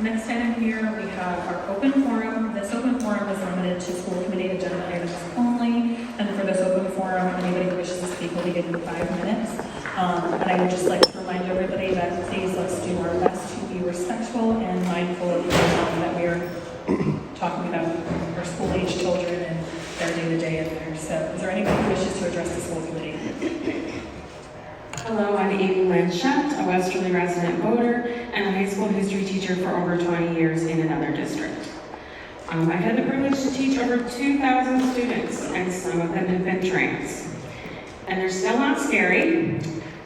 Next item here, we have our open forum. This open forum is limited to school committee agenda items only. And for this open forum, anybody who wishes to speak will be given 5 minutes. And I would just like to remind everybody that please let's do our best to be respectful and mindful of the time that we are talking about our school-age children and their day-to-day in there. So is there anybody who wishes to address the school committee? Hello, I'm Amy Blanchette, a Westerly resident voter and a high school history teacher for over 20 years in another district. I've had the privilege to teach over 2,000 students, and some of them have been trans. And they're still not scary.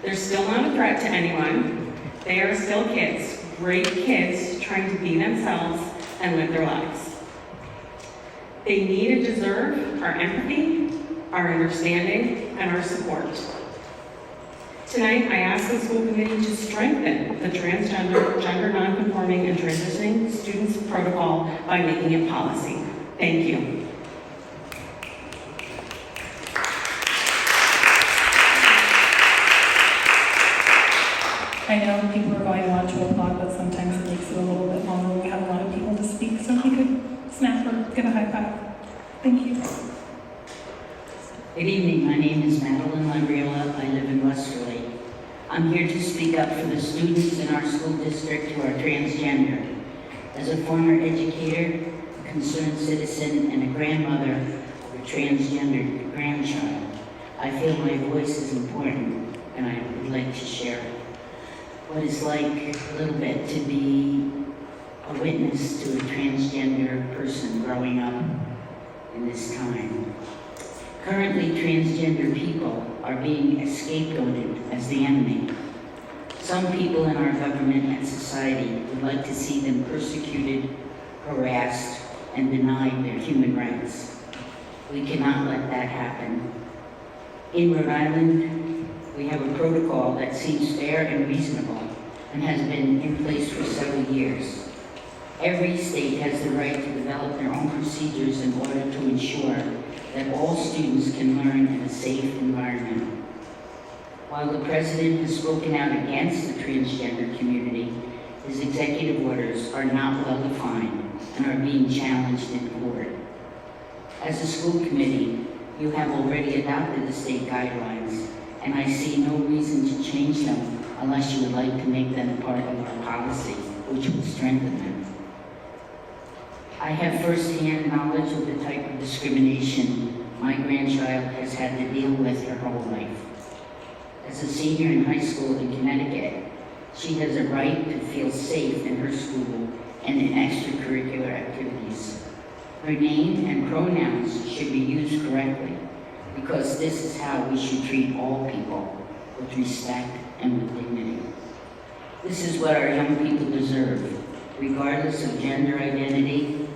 They're still not a threat to anyone. They are still kids, great kids, trying to be themselves and live their lives. They need and deserve our empathy, our understanding, and our support. Tonight, I ask the school committee to strengthen the transgender, gender nonconforming, and transitioning students protocol by making it policy. Thank you. I know people are going to want to applaud, but sometimes it makes it a little bit longer when we have a lot of people to speak. So if you could snap or give a high five. Thank you. Good evening, my name is Madeline Labriola. I live in Westerly. I'm here to speak up for the students in our school district who are transgender. As a former educator, a concerned citizen, and a grandmother of a transgender grandchild, I feel my voice is important, and I would like to share what it's like a little bit to be a witness to a transgender person growing up in this time. Currently, transgender people are being scapegoated as the enemy. Some people in our government and society would like to see them persecuted, harassed, and denied their human rights. We cannot let that happen. In Rhode Island, we have a protocol that seems fair and reasonable and has been in place for several years. Every state has the right to develop their own procedures in order to ensure that all students can learn in a safe environment. While the president has spoken out against the transgender community, his executive orders are not well defined and are being challenged in court. As a school committee, you have already adopted the state guidelines, and I see no reason to change them unless you would like to make them part of our policy, which would strengthen them. I have first-hand knowledge of the type of discrimination my grandchild has had to deal with her whole life. As a senior in high school in Connecticut, she has a right to feel safe in her school and in extracurricular activities. Her name and pronouns should be used correctly, because this is how we should treat all people, with respect and with dignity. This is what our young people deserve, regardless of gender identity.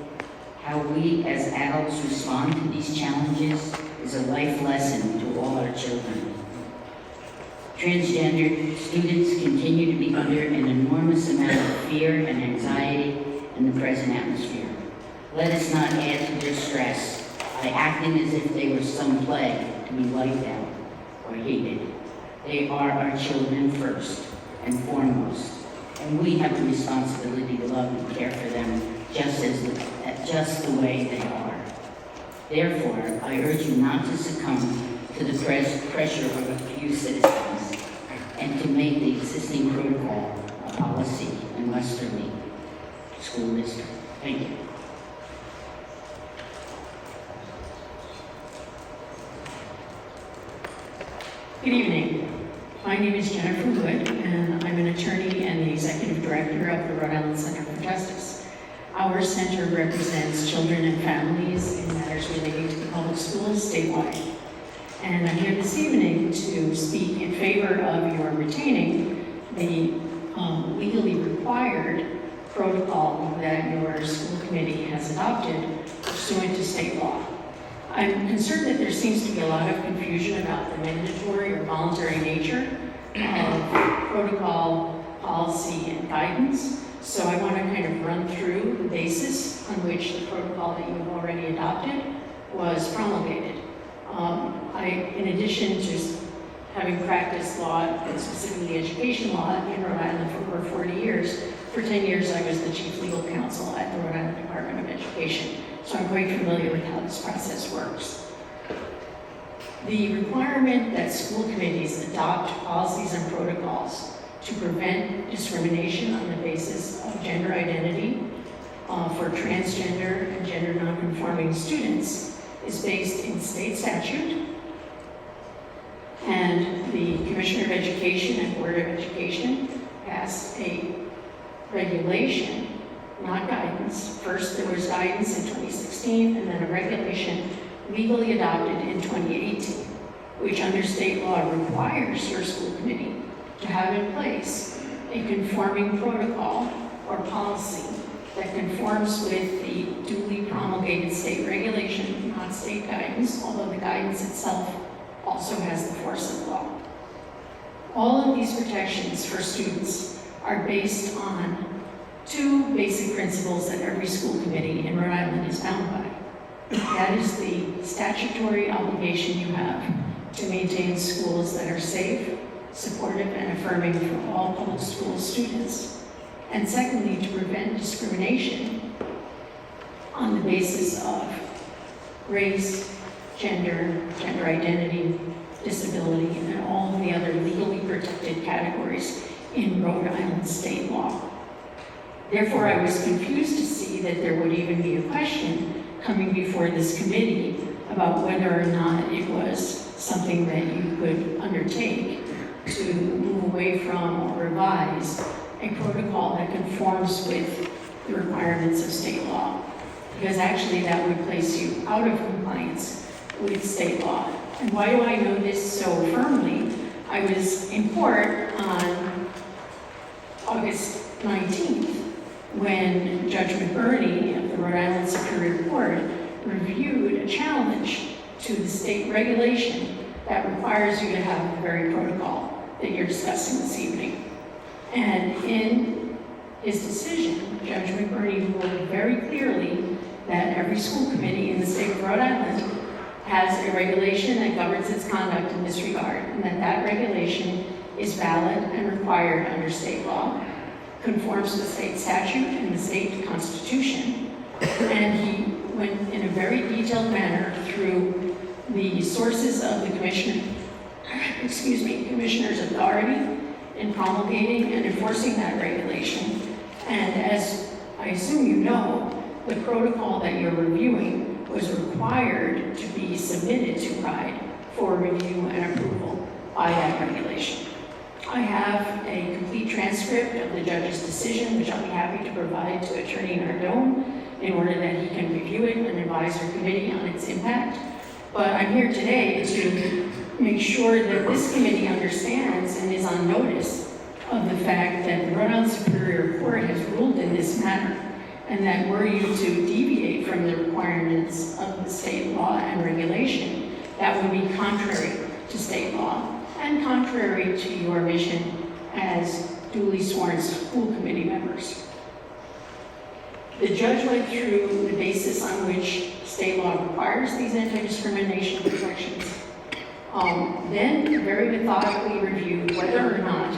How we as adults respond to these challenges is a life lesson to all our children. Transgender students continue to be under an enormous amount of fear and anxiety in the present atmosphere. Let us not add to their stress by acting as if they were some plague to be wiped out or hated. They are our children first and foremost, and we have the responsibility to love and care for them just the way they are. Therefore, I urge you not to succumb to the pressure of a few citizens and to make the existing protocol a policy in Westerly School District. Thank you. Good evening. My name is Jennifer Wood, and I'm an attorney and the executive director of the Rhode Island Center for Justice. Our center represents children and families in matters relating to the public schools statewide. And I'm here this evening to speak in favor of your retaining the legally required protocol that your school committee has adopted pursuant to state law. I'm concerned that there seems to be a lot of confusion about the mandatory or voluntary nature of protocol, policy, and guidance. So I want to kind of run through the basis on which the protocol that you've already adopted was promulgated. In addition to having practiced law, and specifically education law in Rhode Island for over 40 years, for 10 years I was the chief legal Education, so I'm quite familiar with how this process works. The requirement that school committees adopt policies and protocols to prevent discrimination on the basis of gender identity for transgender and gender nonconforming students is based in state statute, and the Commissioner of Education and Board of Education passed a regulation, not guidance. First there was guidance in 2016 and then a regulation legally adopted in 2018, which under state law requires your school committee to have in place a conforming protocol or policy that conforms with the duly promulgated state regulation, not state guidance, although the guidance itself also has the force of law. All of these protections for students are based on two basic principles that every school committee in Rhode Island is bound by. That is the statutory obligation you have to maintain schools that are safe, supportive, and affirming for all public school students. And secondly, to prevent discrimination on the basis of race, gender, gender identity, disability, and all of the other legally protected categories in Rhode Island state law. Therefore, I was confused to see that there would even be a question coming before this committee about whether or not it was something that you could undertake to move away from or revise a protocol that conforms with the requirements of state law. Because actually that would place you out of compliance with state law. And why do I know this so firmly? I was in court on August 19th when Judge McBurney of the Rhode Island Superior Court reviewed a challenge to the state regulation that requires you to have the very protocol that you're discussing this evening. And in his decision, Judge McBurney ruled very clearly that every school committee in the state of Rhode Island has a regulation that governs its conduct in this regard, and that that regulation is valid and required under state law, conforms to the state statute and the state constitution. And he went in a very detailed manner through the sources of the commissioner's authority in promulgating and enforcing that regulation. And as I assume you know, the protocol that you're reviewing was required to be submitted to RIDE for review and approval by that regulation. I have a complete transcript of the judge's decision, which I'll be happy to provide to Attorney Nardone in order that he can review it and advise our committee on its impact. But I'm here today to make sure that this committee understands and is on notice of the fact that the Rhode Island Superior Court has ruled in this matter, and that were you to deviate from the requirements of the state law and regulation, that would be contrary to state law and contrary to your mission as duly sworn school committee members. The judge went through the basis on which state law requires these anti-discrimination protections, then very methodically reviewed whether or not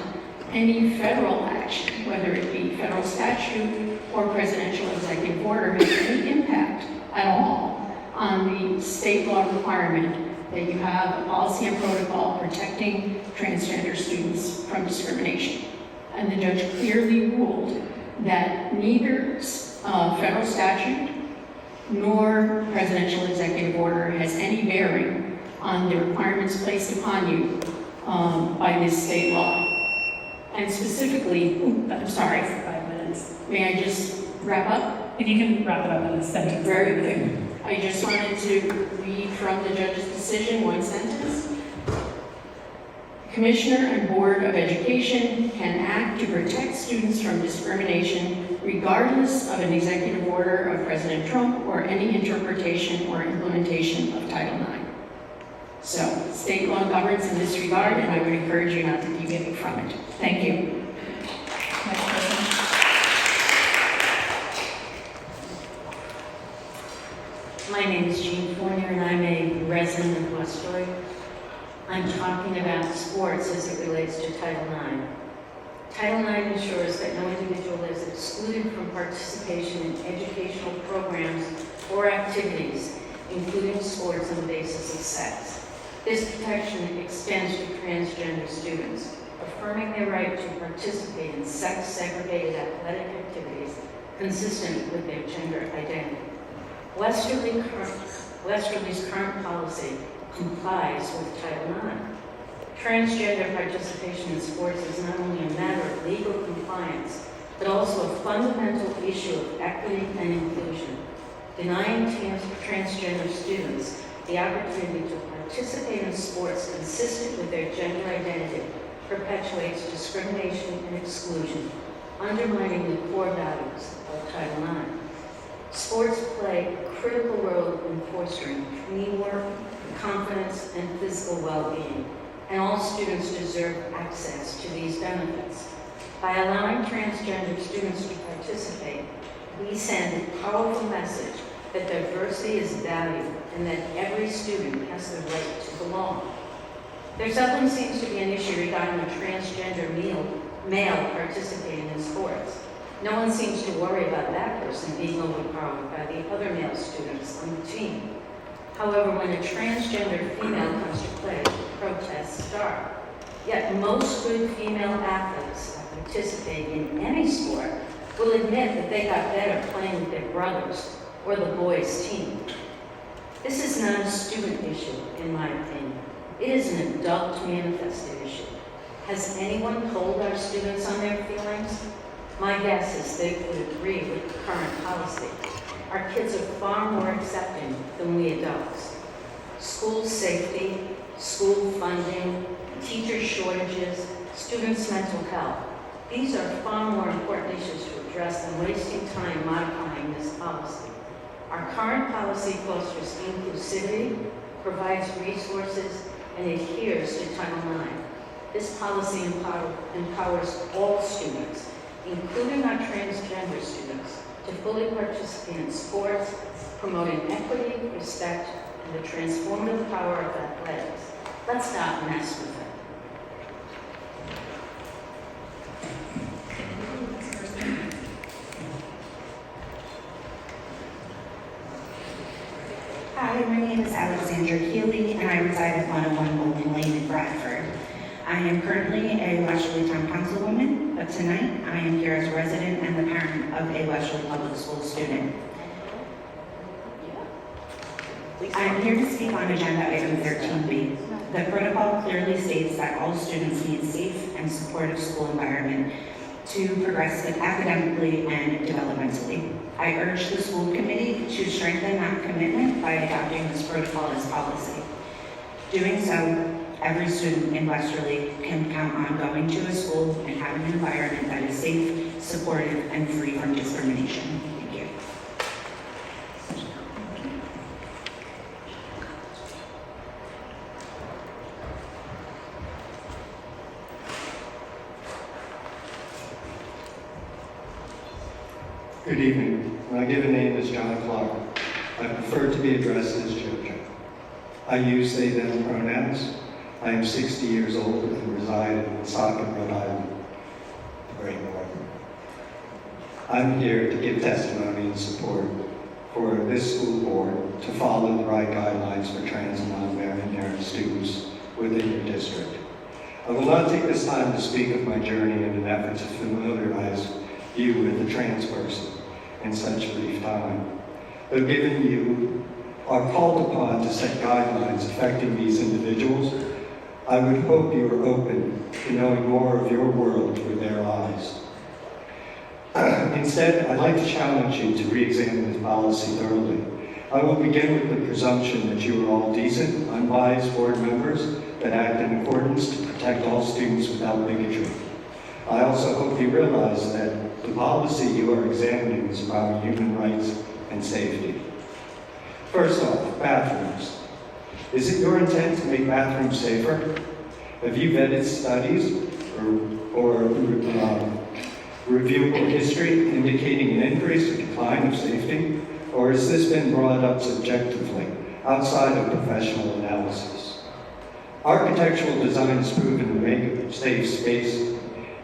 any federal action, whether it be federal statute or presidential executive order, has any impact at all on the state law requirement that you have a policy and protocol protecting transgender students from discrimination. And the judge clearly ruled that neither federal statute nor presidential executive order has any bearing on the requirements placed upon you by this state law. And specifically, I'm sorry for 5 minutes. may I just wrap up? If you can wrap it up in a sentence. Very quick. I just wanted to read from the judge's decision, one sentence. Commissioner and Board of Education can act to protect students from discrimination regardless of an executive order of President Trump or any interpretation or implementation of Title IX. So, state law governs in this regard, and I would encourage you not to deviate from it. Thank you. Next person. My name is Jean Fournier, and I'm a resident of Westerly. I'm talking about sports as it relates to Title IX. Title IX ensures that no individual is excluded from participation in educational programs or activities, including sports on the basis of sex. This protection extends to transgender students, affirming their right to participate in sex-segregated athletic activities consistent with their gender identity. Westerly's current policy complies with Title IX. Transgender participation in sports is not only a matter of legal compliance, but also a fundamental issue of equity and inclusion. Denying transgender students the opportunity to participate in sports consistent with their gender identity perpetuates discrimination and exclusion, undermining the core values of Title IX. Sports play a critical role in fostering teamwork, confidence, and physical well-being, and all students deserve access to these benefits. By allowing transgender students to participate, we send a powerful message that diversity is valued and that every student has the right to belong. There seldom seems to be an issue regarding a transgender male participating in sports. No one seems to worry about that person being overpowered by the other male students on the team. However, when a transgender female comes to play, protests start. Yet most good female athletes that participate in any sport will admit that they got better playing with their brothers or the boys' team. This is not a student issue, in my opinion. It is an adult manifested issue. Has anyone told our students on their feelings? My guess is they would agree with the current policy. Our kids are far more accepting than we adults. School safety, school funding, teacher shortages, students' mental health. These are far more important issues to address than wasting time modifying this policy. Our current policy fosters inclusivity, provides resources, and adheres to Title IX. This policy empowers all students, including our transgender students, to fully participate in sports, promoting equity, respect, and the transformative power of athletics. Let's not mess with it. Hi, my name is Alexandra Healy, and I reside at 101 Bowling Lane in Bradford. I am currently a Westerly Town Councilwoman, but tonight I am here as a resident and the parent of a Westerly Public School student. I am here to speak on agenda item 13B. The protocol clearly states that all students need a safe and supportive school environment to progress academically and developmentally. I urge the school committee to strengthen that commitment by adopting this protocol as policy. Doing so, every student in Westerly can count on going to a school and having an environment that is safe, supportive, and free from discrimination. Thank you. Good evening. My given name is John Clark. I prefer to be addressed as JoJo. I use they, them pronouns. I am 60 years old and reside in Woonsocket, Rhode Island, the Great North. I'm here to give testimony in support for this school board to follow the right guidelines for trans and non-binary students within your district. I will not take this time to speak of my journey in an effort to familiarize you with a trans person in such a brief time. But given you are called upon to set guidelines affecting these individuals, I would hope you are open to knowing more of your world through their eyes. Instead, I'd like to challenge you to re-examine this policy thoroughly. I will begin with the presumption that you are all decent, unbiased board members that act in accordance to protect all students without bigotry. I also hope you realize that the policy you are examining is about human rights and safety. First off, bathrooms. Is it your intent to make bathrooms safer? Have you vetted studies or reviewable history indicating an increase or decline of safety? Or has this been brought up subjectively, outside of professional analysis? Architectural design is proven to make a safe space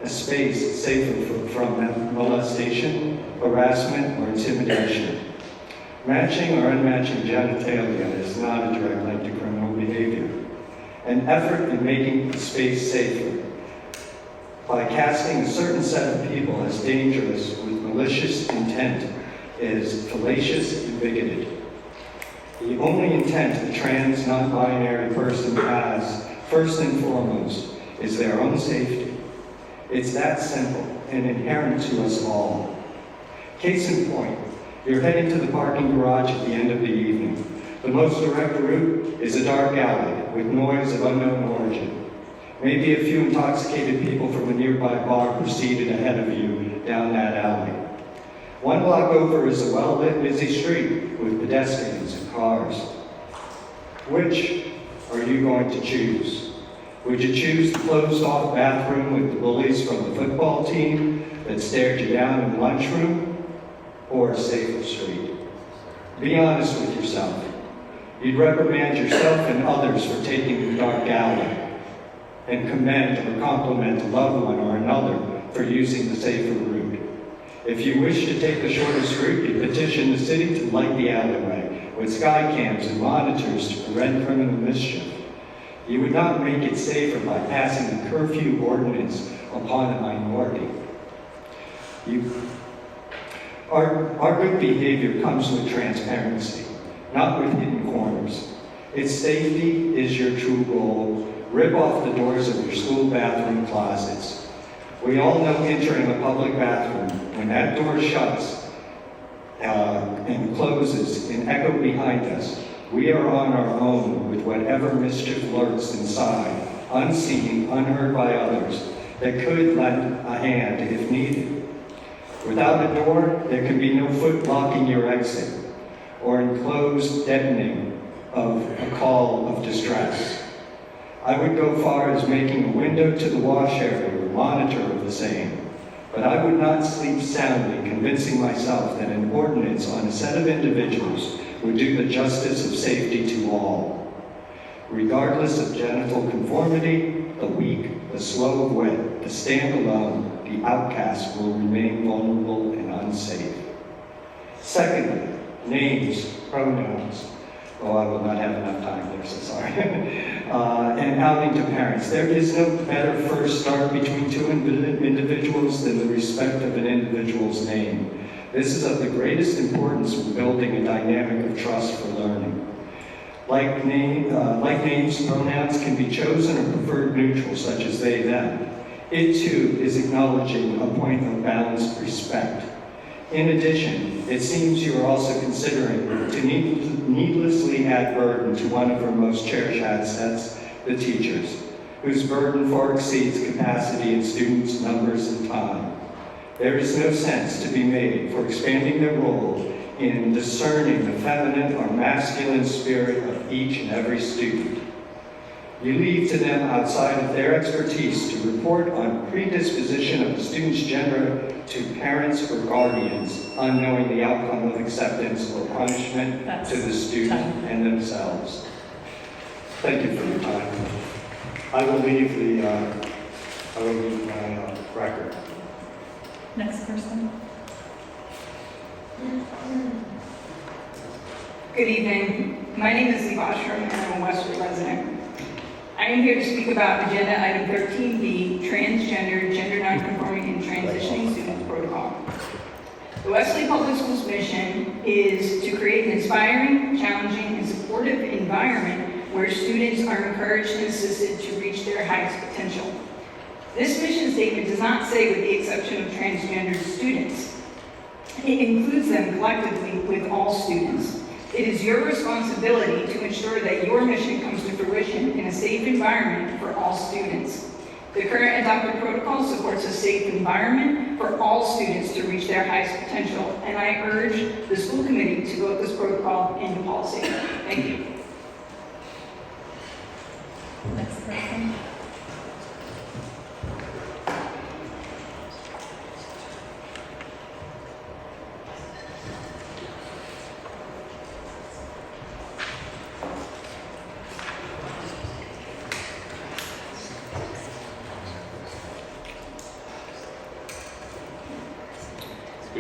a space safer from molestation, harassment, or intimidation. Matching or unmatching genitalia is not a direct link to criminal behavior. An effort in making the space safer by casting a certain set of people as dangerous with malicious intent is fallacious and bigoted. The only intent a trans, non-binary person has, first and foremost, is their own safety. It's that simple and inherent to us all. Case in point, you're heading to the parking garage at the end of the evening. The most direct route is a dark alley with noise of unknown origin. Maybe a few intoxicated people from a nearby bar proceeded ahead of you down that alley. One block over is a well-lit, busy street with pedestrians and cars. Which are you going to choose? Would you choose the closed-off bathroom with the bullies from the football team that stared you down in the lunchroom, or a safer street? Be honest with yourself. You'd reprimand yourself and others for taking the dark alley, and commend or compliment a loved one or another for using the safer route. If you wish to take the shortest route, you petition the city to light the alleyway with sky cams and monitors to prevent criminal mischief. You would not make it safer by passing a curfew ordinance upon a minority. Our good behavior comes with transparency, not with hidden corners. If safety is your true goal, rip off the doors of your school bathroom closets. We all know entering a public bathroom, when that door shuts and closes and echo behind us, we are on our own with whatever mischief lurks inside, unseen, unheard by others, that could lend a hand if needed. Without a door, there can be no foot blocking your exit, or enclosed deadening of a call of distress. I would go far as making a window to the wash area or monitor of the same, but I would not sleep soundly convincing myself that an ordinance on a set of individuals would do the justice of safety to all. Regardless of genital conformity, the weak, the slow of wit, the standalone, the outcast will remain vulnerable and unsafe. Secondly, names, pronouns. Oh, I will not have enough time there, so sorry. And outing to parents. There is no better first start between two individuals than the respect of an individual's name. This is of the greatest importance in building a dynamic of trust for learning. Like names, pronouns can be chosen or preferred neutral, such as they, them. It too is acknowledging a point of balanced respect. In addition, it seems you are also considering to needlessly add burden to one of our most cherished assets, the teachers, whose burden far exceeds capacity in students, numbers, and time. There is no sense to be made for expanding their role in discerning the feminine or masculine spirit of each and every student. You leave to them outside of their expertise to report on predisposition of the student's gender to parents or guardians, unknowing the outcome of acceptance or punishment to the student and themselves. Thank you for your time. I will leave my record. Next person. Good evening. My name is Lee Bostrom, and I'm a Westerly resident. I am here to speak about Agenda Item 13B, Transgender, Gender Nonconforming, and Transitioning Students Protocol. The Westerly Public Schools mission is to create an inspiring, challenging, and supportive environment where students are encouraged and assisted to reach their highest potential. This mission statement does not say with the exception of transgender students. It includes them collectively with all students. It is your responsibility to ensure that your mission comes to fruition in a safe environment for all students. The current adopted protocol supports a safe environment for all students to reach their highest potential, and I urge the school committee to vote this protocol into policy. Thank you. Next person.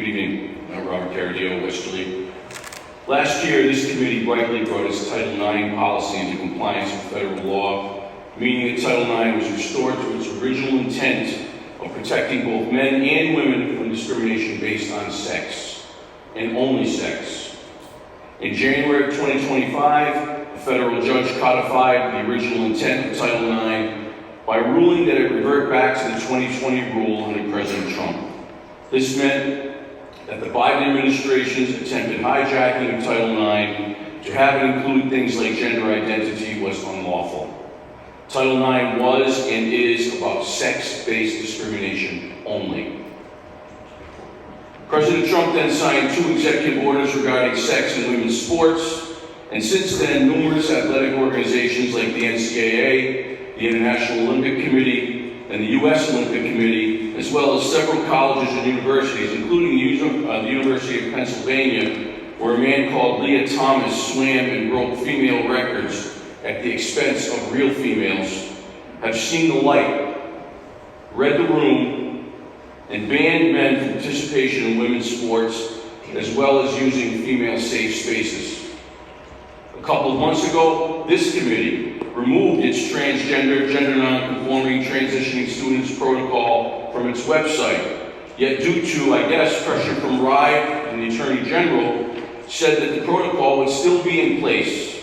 evening. I'm Robert Carradillo, Westerly. Last year, this committee rightly brought its Title IX policy into compliance with federal law, meaning that Title IX was restored to its original intent of protecting both men and women from discrimination based on sex, and only sex. In January of 2025, a federal judge codified the original intent of Title IX by ruling that it revert back to the 2020 rule under President Trump. This meant that the Biden administration's attempted hijacking of Title IX to have it include things like gender identity was unlawful. Title IX was and is about sex-based discrimination only. President Trump then signed 2 executive orders regarding sex and women's sports, and since then, numerous athletic organizations like the NCAA, the International Olympic Committee, and the U.S. Olympic Committee, as well as several colleges and universities, including the University of Pennsylvania, where a man called Leah Thomas swam and broke female records at the expense of real females, have seen the light, read the room, and banned men from participation in women's sports, as well as using female safe spaces. A couple of months ago, this committee removed its transgender, gender non-conforming, transitioning students protocol from its website. Yet due to, I guess, pressure from RIDE and the Attorney General, said that the protocol would still be in place.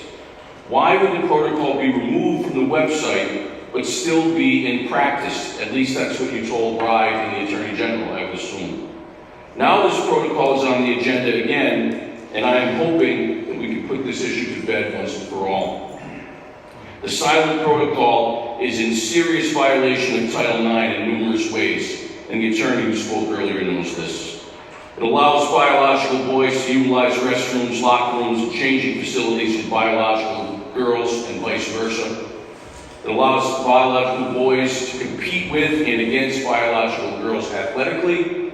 Why would the protocol be removed from the website but still be in practice? At least that's what you told RIDE and the Attorney General, I would assume. Now this protocol is on the agenda again, and I am hoping that we can put this issue to bed once and for all. The silent protocol is in serious violation of Title IX in numerous ways, and the attorney who spoke earlier knows this. It allows biological boys to utilize restrooms, locker rooms, and changing facilities with biological girls and vice versa. It allows biological boys to compete with and against biological girls athletically.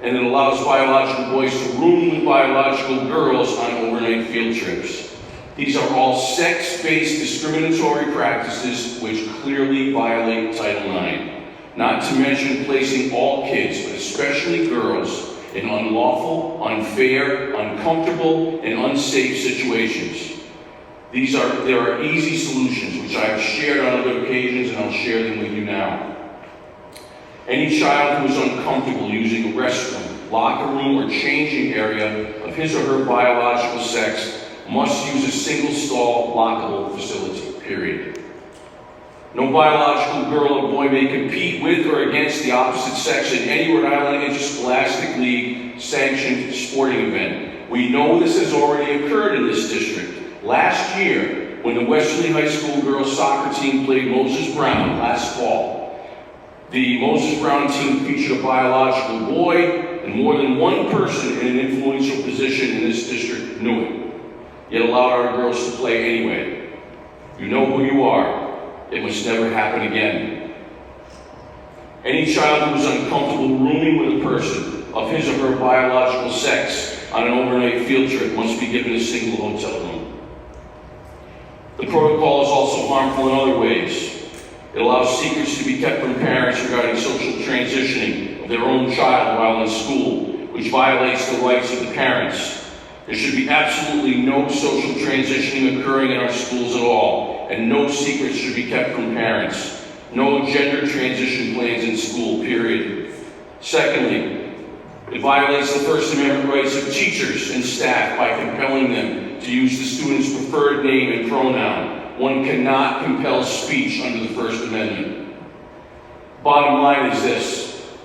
And it allows biological boys to room with biological girls on overnight field trips. These are all sex-based discriminatory practices which clearly violate Title IX. Not to mention placing all kids, but especially girls, in unlawful, unfair, uncomfortable, and unsafe situations. There are easy solutions, which I have shared on other occasions, and I'll share them with you now. Any child who is uncomfortable using a restroom, locker room, or changing area of his or her biological sex must use a single-stall, lockable facility, period. No biological girl or boy may compete with or against the opposite sex in any Rhode Island Interscholastic League sanctioned sporting event. We know this has already occurred in this district. Last year, when the Westerly High School girls soccer team played Moses Brown last fall, the Moses Brown team featured a biological boy, and more than one person in an influential position in this district knew it, yet allowed our girls to play anyway. You know who you are. It must never happen again. Any child who is uncomfortable rooming with a person of his or her biological sex on an overnight field trip must be given a single hotel room. The protocol is also harmful in other ways. It allows secrets to be kept from parents regarding social transitioning of their own child while in school, which violates the rights of the parents. There should be absolutely no social transitioning occurring in our schools at all, and no secrets should be kept from parents. No gender transition plans in school, period. Secondly, it violates the First Amendment rights of teachers and staff by compelling them to use the student's preferred name and pronoun. One cannot compel speech under the First Amendment. Bottom line is this.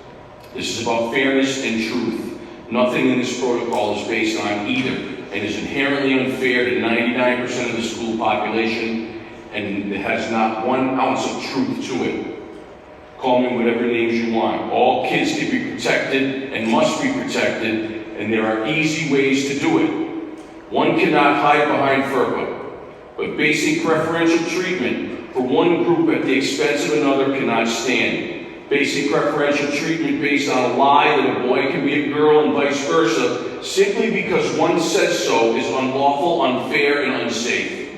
This is about fairness and truth. Nothing in this protocol is based on either, and is inherently unfair to 99% of the school population, and it has not 1 ounce of truth to it. Call me whatever names you want. All kids can be protected and must be protected, and there are easy ways to do it. One cannot hide behind FERPA, but basic preferential treatment for one group at the expense of another cannot stand. Basic preferential treatment based on a lie that a boy can be a girl and vice versa, simply because one says so, is unlawful, unfair, and unsafe.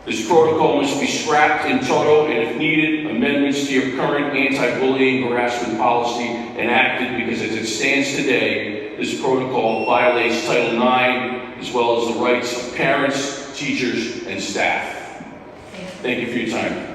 This protocol must be scrapped in total, and if needed, amendments to your current anti-bullying harassment policy enacted, because as it stands today, this protocol violates Title IX as well as the rights of parents, teachers, and staff. Thank you for your time.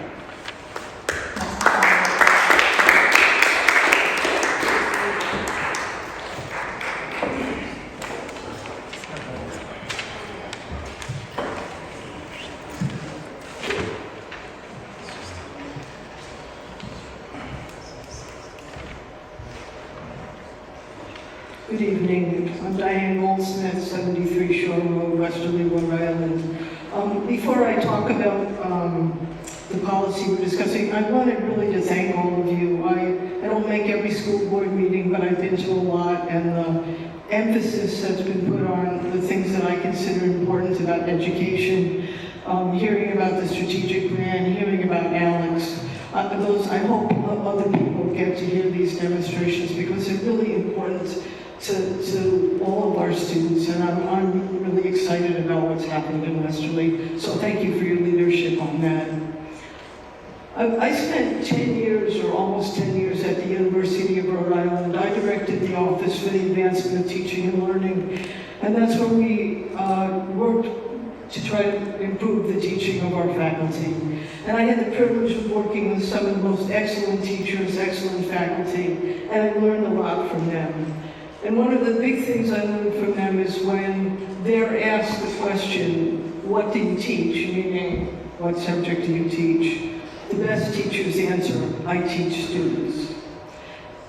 Good evening. I'm Diane Goldsmith, 73 Shore Road, Westerly, Rhode Island. Before I talk about the policy we're discussing, I wanted really to thank all of you. I don't make every school board meeting, but I've been to a lot, and the emphasis that's been put on the things that I consider important about education, hearing about the strategic plan, hearing about Alex. I hope other people get to hear these demonstrations because they're really important to all of our students, and I'm really excited about what's happening in Westerly. So thank you for your leadership on that. I spent 10 years, or almost 10 years, at the University of Rhode Island. I directed the Office for the Advancement of Teaching and Learning, and that's where we worked to try to improve the teaching of our faculty. And I had the privilege of working with some of the most excellent teachers, excellent faculty, and I learned a lot from them. And one of the big things I learned from them is when they're asked the question, what do you teach? Meaning, what subject do you teach? The best teachers answer, I teach students.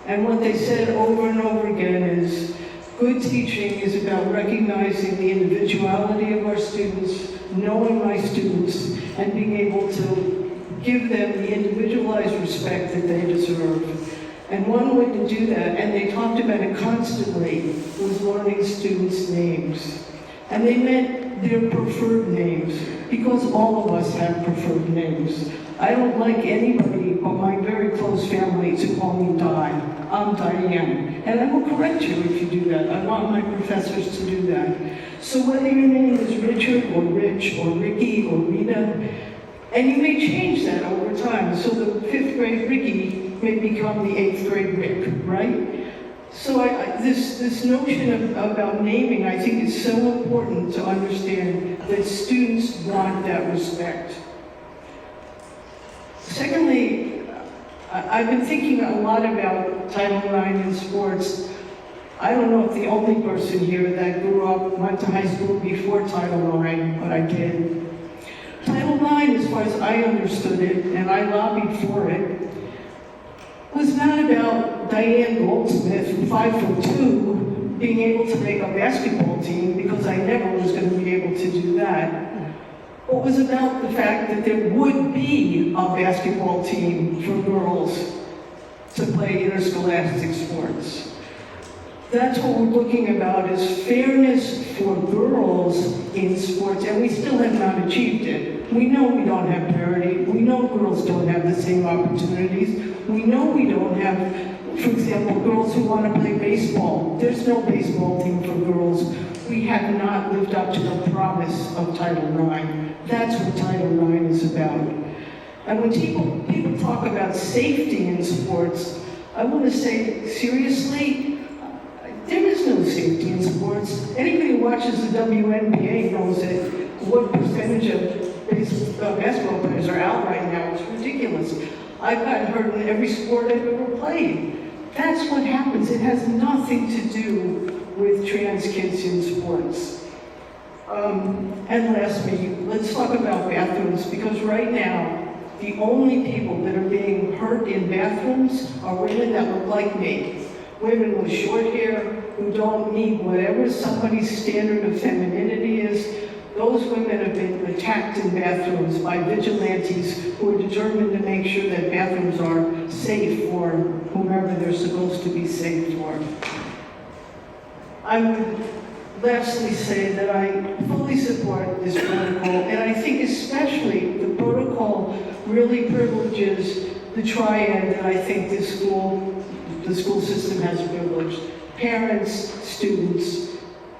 And what they said over and over again is, good teaching is about recognizing the individuality of our students, knowing my students, and being able to give them the individualized respect that they deserve. And one way to do that, and they talked about it constantly, was learning students' names. And they meant their preferred names, because all of us have preferred names. I don't like anybody but my very close family to call me Di. I'm Diane. And I will correct you if you do that. I want my professors to do that. So whether your name is Richard or Rich or Ricky or Rita, and you may change that over time. So the 5th grade Ricky may become the 8th grade Rick, right? So this notion about naming, I think, is so important to understand that students want that respect. Secondly, I've been thinking a lot about Title IX in sports. I don't know if the only person here that grew up, went to high school before Title IX, but I did. Title IX, as far as I understood it, and I lobbied for it, was not about Diane Goldsmith, 5'2", being able to make a basketball team, because I never was going to be able to do that. It was about the fact that there would be a basketball team for girls to play interscholastic sports. That's what we're looking about, is fairness for girls in sports, and we still have not achieved it. We know we don't have parity. We know girls don't have the same opportunities. We know we don't have, for example, girls who want to play baseball. There's no baseball team for girls. We have not lived up to the promise of Title IX. That's what Title IX is about. And when people talk about safety in sports, I want to say, seriously, there is no safety in sports. Anybody who watches the WNBA knows that what percentage of basketball players are out right now. It's ridiculous. I've gotten hurt in every sport I've ever played. That's what happens. It has nothing to do with trans kids in sports. And lastly, let's talk about bathrooms, because right now, the only people that are being hurt in bathrooms are women that look like me. Women with short hair who don't meet whatever somebody's standard of femininity is. Those women have been attacked in bathrooms by vigilantes who are determined to make sure that bathrooms are safe for whomever they're supposed to be safe for. I would lastly say that I fully support this protocol, and I think especially the protocol really privileges the triad that I think the school system has privileged: parents, students,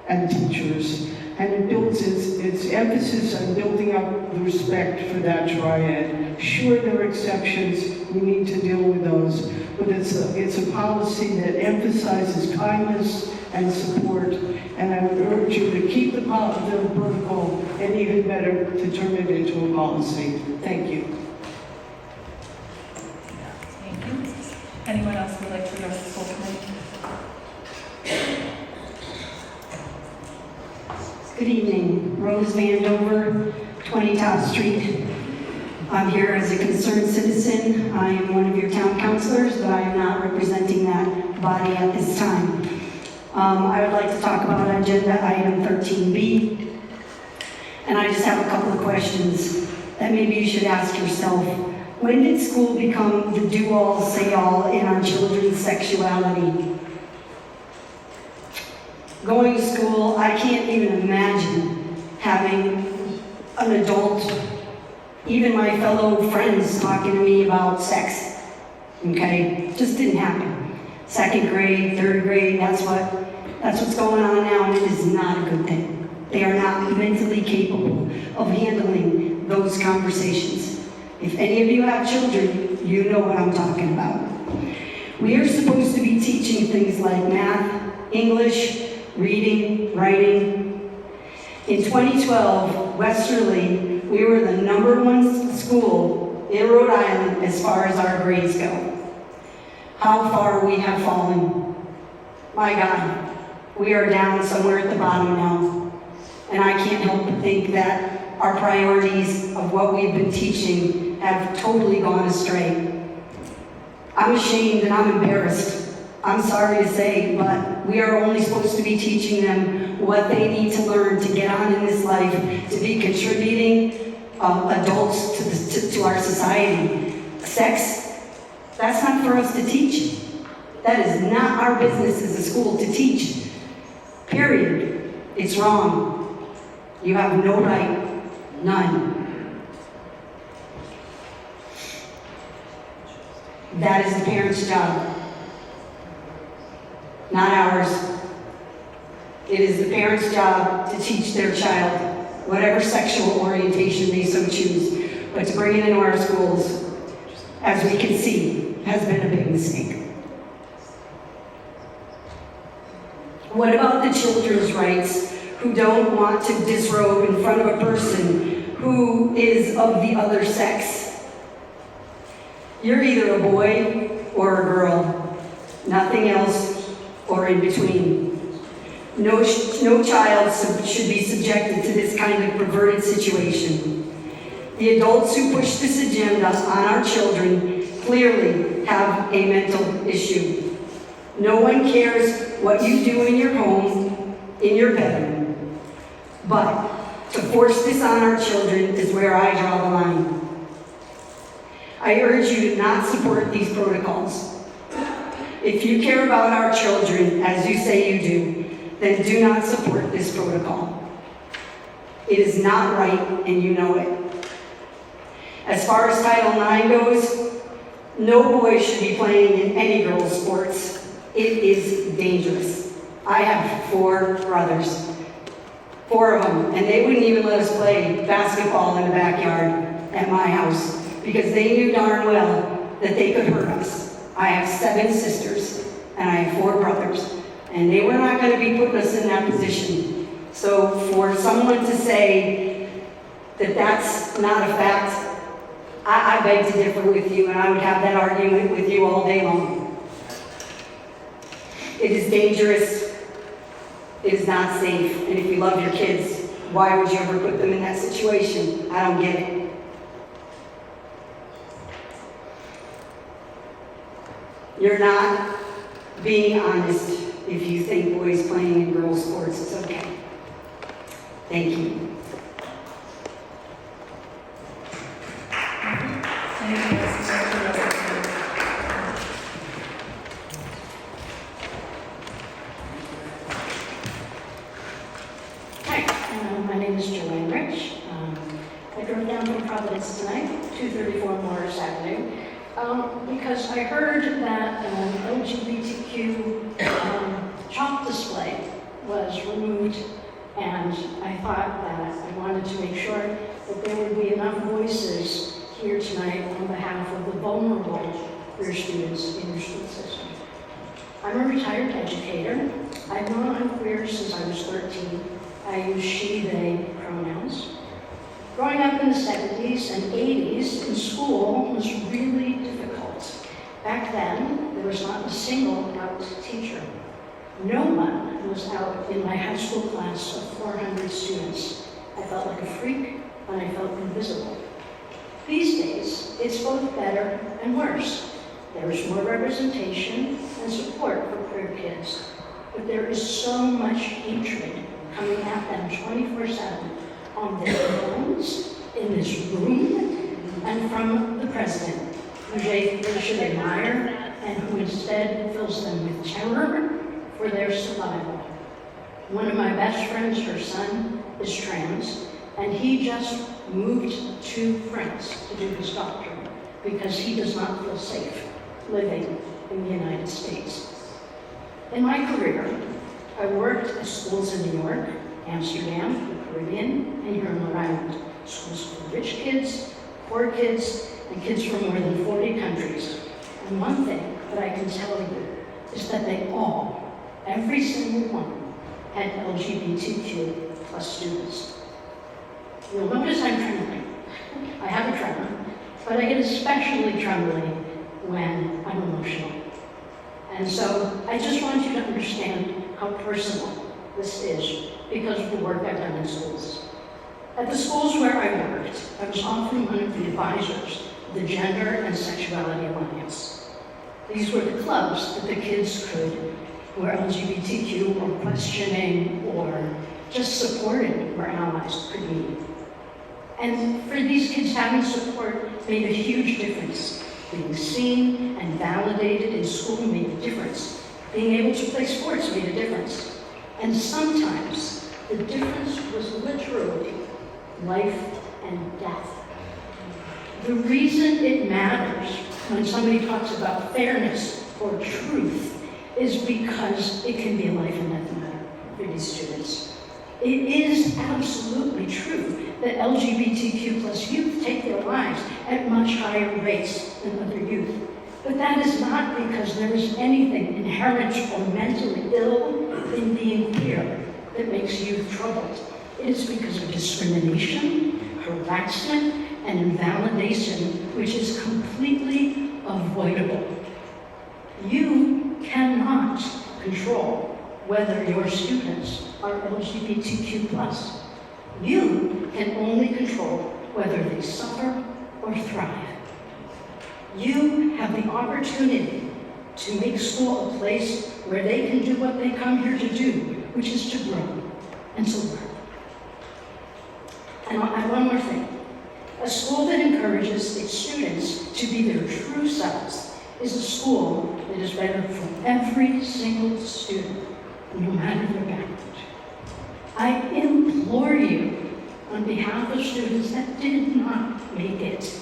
and teachers. and it builds its emphasis on building up the respect for that triad. Sure, there are exceptions, we need to deal with those, but it's a policy that emphasizes kindness and support, and I would urge you to keep the protocol, and even better, to turn it into a policy. Thank you. Thank you. Anyone else who would like to address the school committee? Good evening, Rose Vandover, 20 Top Street. I'm here as a concerned citizen. I am one of your town councilors, but I am not representing that body at this time. I would like to talk about agenda item 13B, and I just have a couple of questions that maybe you should ask yourself. When did school become the do-all, say-all in our children's sexuality? Going to school, I can't even imagine having an adult, even my fellow friends, talking to me about sex. Okay? Just didn't happen. Second grade, third grade, that's what's going on now, and it is not a good thing. They are not mentally capable of handling those conversations. If any of you have children, you know what I'm talking about. We are supposed to be teaching things like math, English, reading, writing. In 2012, Westerly, we were the #1 school in Rhode Island as far as our grades go. How far we have fallen. My God, we are down somewhere at the bottom now. And I can't help but think that our priorities of what we've been teaching have totally gone astray. I'm ashamed and I'm embarrassed. I'm sorry to say, but we are only supposed to be teaching them what they need to learn to get on in this life, to be contributing adults to our society. Sex, that's not for us to teach. That is not our business as a school to teach. Period. It's wrong. You have no right. None. That is the parent's job. Not ours. It is the parent's job to teach their child whatever sexual orientation they so choose. But to bring it into our schools, as we can see, has been a big mistake. What about the children's rights who don't want to disrobe in front of a person who is of the other sex? You're either a boy or a girl, nothing else or in between. No child should be subjected to this kind of perverted situation. The adults who push this agenda on our children clearly have a mental issue. No one cares what you do in your home, in your bedroom. But to force this on our children is where I draw the line. I urge you to not support these protocols. If you care about our children, as you say you do, then do not support this protocol. It is not right, and you know it. As far as Title IX goes, no boy should be playing in any girls' sports. It is dangerous. I have 4 brothers, 4 of them, and they wouldn't even let us play basketball in the backyard at my house because they knew darn well that they could hurt us. I have 7 sisters, and I have 4 brothers, and they were not going to be putting us in that position. So for someone to say that that's not a fact, I beg to differ with you, and I would have that argument with you all day long. It is dangerous. It is not safe. And if you love your kids, why would you ever put them in that situation? I don't get it. You're not being honest if you think boys playing in girls' sports is okay. Thank you. Anything else to say to the rest of the board? Hi, my name is Joanne Rich. I drove down from Providence tonight, 234 Morris Avenue, because I heard that LGBTQ chalk display was removed And I thought that I wanted to make sure that there would be enough voices here tonight on behalf of the vulnerable queer students in your school system. I'm a retired educator. I've known I'm queer since I was 13. I use she, they pronouns. Growing up in the 70s and 80s in school was really difficult. Back then, there was not a single out teacher. No one was out in my high school class of 400 students. I felt like a freak and I felt invisible. These days, it's both better and worse. There is more representation and support for queer kids, but there is so much hatred coming at them 24/7 on their phones, in this room, and from the president, who they should admire and who instead fills them with terror for their survival. One of my best friends, her son, is trans, and he just moved to France to do his doctorate because he does not feel safe living in the United States. In my career, I worked at schools in New York, Amsterdam, the Caribbean, and here on Rhode Island. Schools for rich kids, poor kids, and kids from more than 40 countries. And one thing that I can tell you is that they all, every single one, had LGBTQ plus students. You'll notice I'm trembling. I have a tremor, but I get especially trembling when I'm emotional. And so I just want you to understand how personal this is because of the work I've done in schools. At the schools where I worked, I was often one of the advisors of the Gender and Sexuality Alliance. These were the clubs that the kids who were LGBTQ or questioning or just supporting where allies could meet. And for these kids, having support made a huge difference. Being seen and validated in school made a difference. Being able to play sports made a difference. And sometimes the difference was literally life and death. The reason it matters when somebody talks about fairness or truth is because it can be a life and death matter for these students. It is absolutely true that LGBTQ plus youth take their lives at much higher rates than other youth. But that is not because there is anything inherent or mentally ill in being queer that makes youth troubled. It is because of discrimination, harassment, and invalidation, which is completely avoidable. You cannot control whether your students are LGBTQ+. You can only control whether they suffer or thrive. You have the opportunity to make school a place where they can do what they come here to do, which is to grow and to learn. And I have one more thing. A school that encourages its students to be their true selves is a school that is better for every single student, no matter their background. I implore you, on behalf of students that did not make it,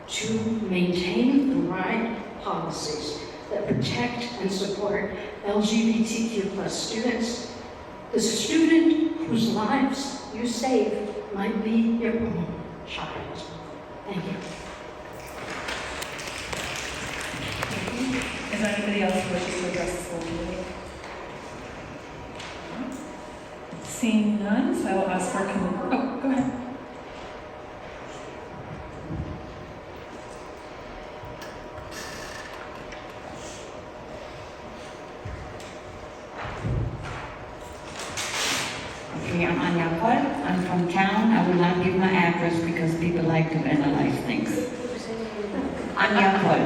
to maintain the right policies that protect and support LGBTQ+ students. The student whose lives you save might be your own child. Thank you. Is there anybody else who wishes to address the school committee? Seeing none, so I will ask for go ahead. Okay, I'm Anya Paul. I'm from town. I will not give my address because people like to analyze things. Anya Paul.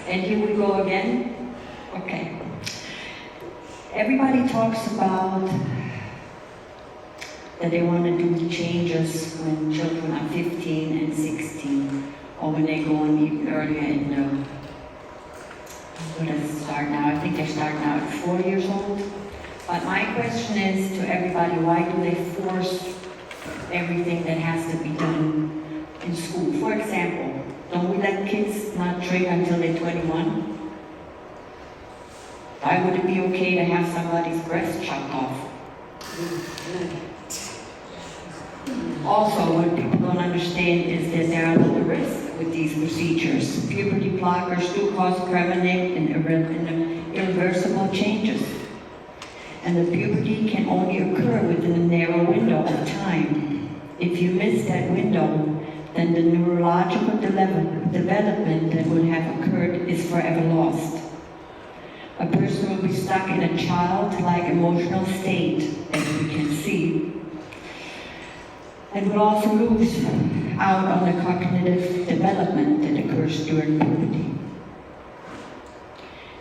And here we go again. Okay. Everybody talks about that they want to do changes when children are 15 and 16, or when they go on even earlier in the, what does it start now? I think they start now at 4 years old. But my question is to everybody, why do they force everything that has to be done in school? For example, don't we let kids not drink until they're 21? Why would it be okay to have somebody's breast chopped off? Also, what people don't understand is that there are other risks with these procedures. Puberty blockers do cause permanent and irreversible changes. And the puberty can only occur within a narrow window of time. If you miss that window, then the neurological development that would have occurred is forever lost. A person will be stuck in a childlike emotional state, as we can see, and will also lose out on the cognitive development that occurs during puberty.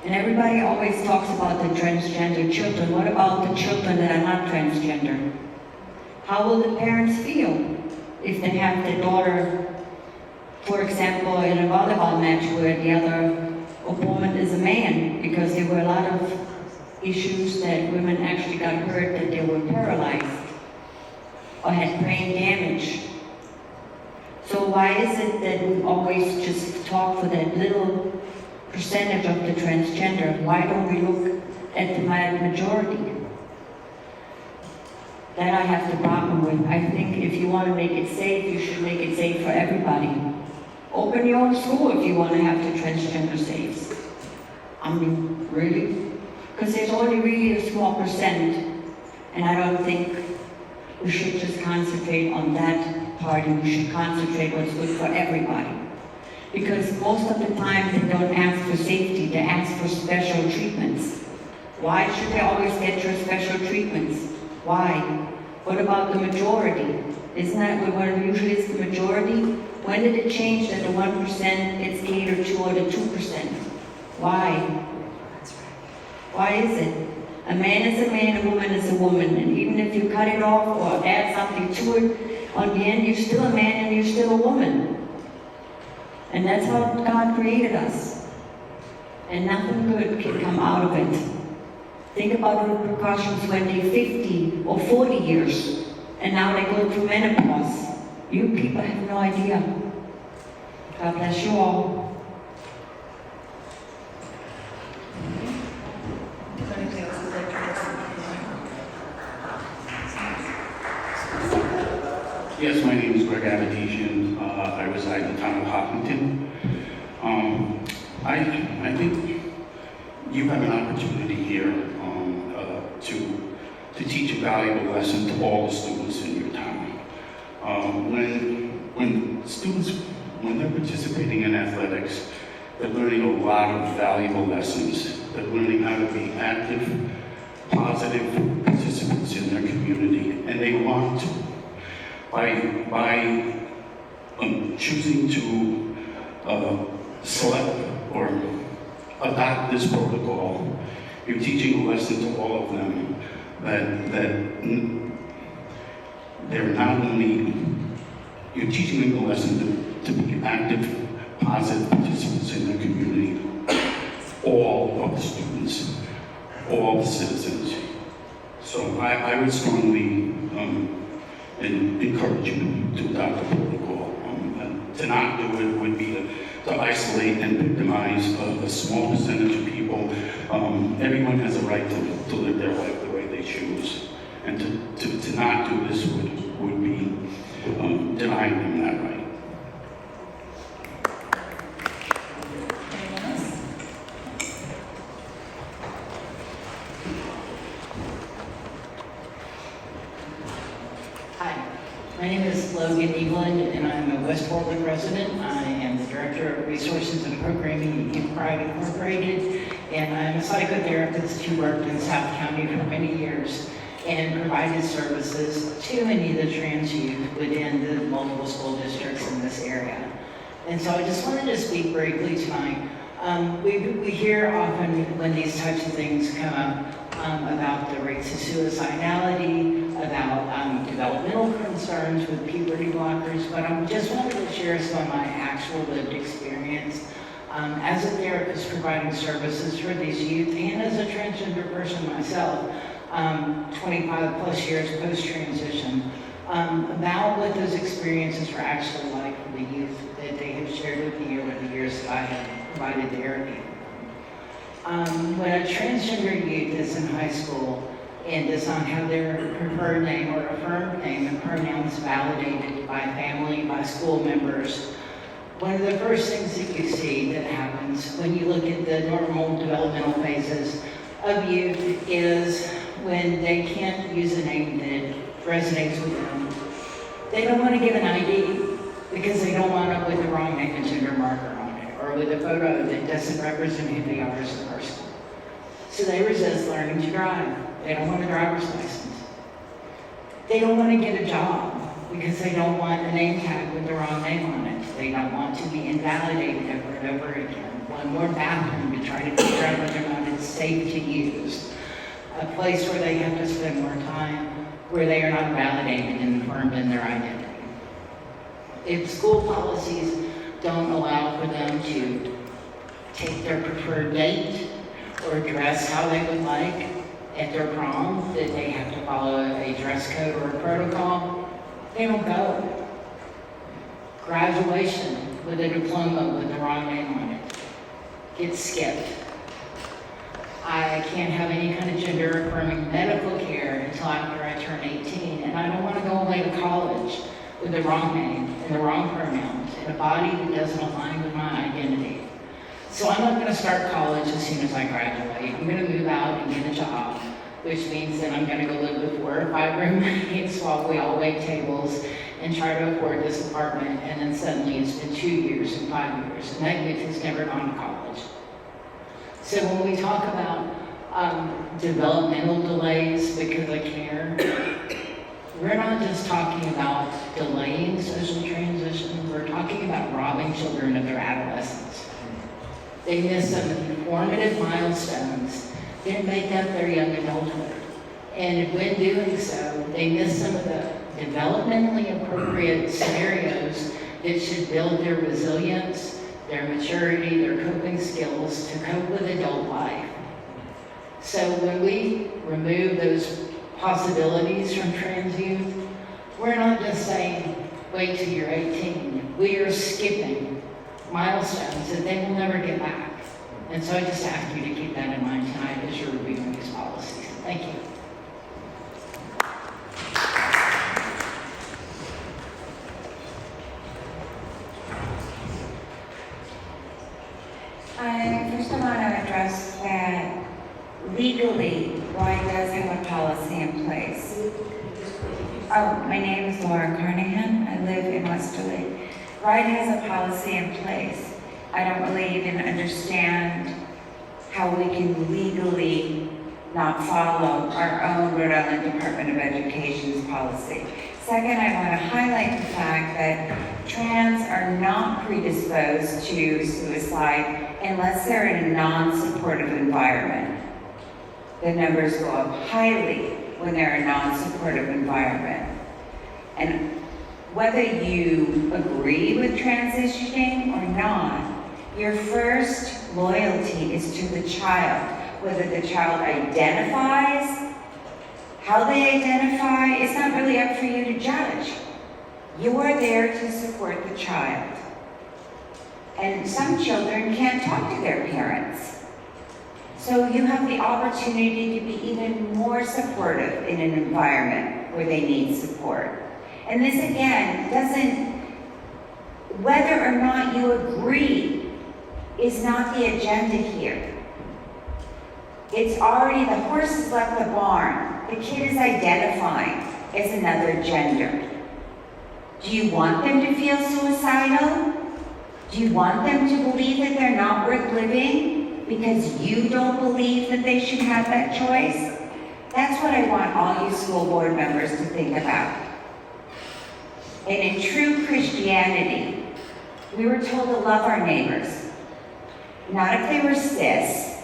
And everybody always talks about the transgender children. What about the children that are not transgender? How will the parents feel if they have their daughter, for example, in a volleyball match where the other opponent is a man? Because there were a lot of issues that women actually got hurt, that they were paralyzed or had brain damage. So why is it that we always just talk for that little percentage of the transgender? Why don't we look at the majority? That I have the problem with. I think if you want to make it safe, you should make it safe for everybody. Open your own school if you want to have the transgender safes. I mean, really? Because there's only really a small percent, and I don't think we should just concentrate on that part, and we should concentrate what's good for everybody. Because most of the time they don't ask for safety, they ask for special treatments. Why should they always get your special treatments? Why? What about the majority? Isn't that what it usually is, the majority? When did it change that the 1% gets catered to or the 2%? Why? Why is it? A man is a man, a woman is a woman, and even if you cut it off or add something to it, on the end you're still a man and you're still a woman. And that's how God created us. And nothing good can come out of it. Think about the repercussions when they're 50 or 40 years, and now they go through menopause. You people have no idea. God bless you all. Is there anything else you'd like to ask? Yes, my name is Greg Abedisian. I reside in the town of Hopkinton. I think you have an opportunity here to teach a valuable lesson to all the students in your town. When students, when they're participating in athletics, they're learning a lot of valuable lessons. They're learning how to be active, positive participants in their community, and they want to. By choosing to select or adopt this protocol, you're teaching a lesson to all of them that they're not only, you're teaching them a lesson to be active, positive participants in their community, all of the students, all the citizens. So I would strongly encourage you to adopt the protocol. To not do it would be to isolate and victimize a small percentage of people. Everyone has a right to live their life the way they choose. And to not do this would be denying them that right. Anyone else? Hi, my name is Logan Eveland, and I'm a West Portland resident. I am the Director of Resources and Programming at Youth Pride Incorporated, and I'm a psychotherapist who worked in South County for many years and provided services to many of the trans youth within the multiple school districts in this area. And so I just wanted to speak briefly tonight. We hear often when these types of things come up about the rates of suicidality, about developmental concerns with puberty blockers, but I just wanted to share some of my actual lived experience as a therapist providing services for these youth and as a transgender person myself, 25 plus years post-transition, about what those experiences were actually like for the youth that they have shared with me over the years that I have provided therapy. When a transgender youth is in high school and does not have their preferred name or affirmed name and pronouns validated by family, by school members, one of the first things that you see that happens when you look at the normal developmental phases of youth is when they can't use a name that resonates with them. They don't want to give an ID because they don't want to with the wrong name and gender marker on it, or with a photo that doesn't represent who they are as a person. So they resist learning to drive. They don't want a driver's license. They don't want to get a job because they don't want a name tag with the wrong name on it. They don't want to be invalidated over and over again. One more bathroom to try to figure out whether or not it's safe to use. A place where they have to spend more time, where they are not validated and affirmed in their identity. If school policies don't allow for them to take their preferred date or dress how they would like at their prom, that they have to follow a dress code or a protocol, they don't go. Graduation with a diploma with the wrong name on it gets skipped. I can't have any kind of gender affirming medical care until after I turn 18, and I don't want to go away to college with the wrong name and the wrong pronouns and a body that doesn't align with my identity. So I'm not going to start college as soon as I graduate. I'm going to move out and get a job, which means that I'm going to go live with 4 or 5 roommates while we all wait tables and try to afford this apartment, and then suddenly it's been 2 years and 5 years, and that youth has never gone to college. So when we talk about developmental delays because of care, we're not just talking about delaying social transition, we're talking about robbing children of their adolescence. They miss some of the formative milestones that make up their young adulthood. And when doing so, they miss some of the developmentally appropriate scenarios that should build their resilience, their maturity, their coping skills to cope with adult life. So when we remove those possibilities from trans youth, we're not just saying, wait till you're 18. We are skipping milestones that they will never get back. And so I just ask you to keep that in mind tonight as you're reviewing these policies. Thank you. First I want to address that legally, RIDE does have a policy in place. Oh, my name is Laura Carnahan. I live in Westerly. RIDE has a policy in place. I don't really even understand how we can legally not follow our own Rhode Island Department of Education's policy. Second, I want to highlight the fact that trans are not predisposed to suicide unless they're in a non-supportive environment. The numbers go up highly when they're in a non-supportive environment. And whether you agree with transitioning or not, your first loyalty is to the child. Whether the child identifies, how they identify, it's not really up for you to judge. You are there to support the child. And some children can't talk to their parents. So you have the opportunity to be even more supportive in an environment where they need support. And this again whether or not you agree is not the agenda here. It's already, the horse has left the barn. The kid is identifying as another gender. Do you want them to feel suicidal? Do you want them to believe that they're not worth living because you don't believe that they should have that choice? That's what I want all you school board members to think about. And in true Christianity, we were told to love our neighbors. Not if they were cis,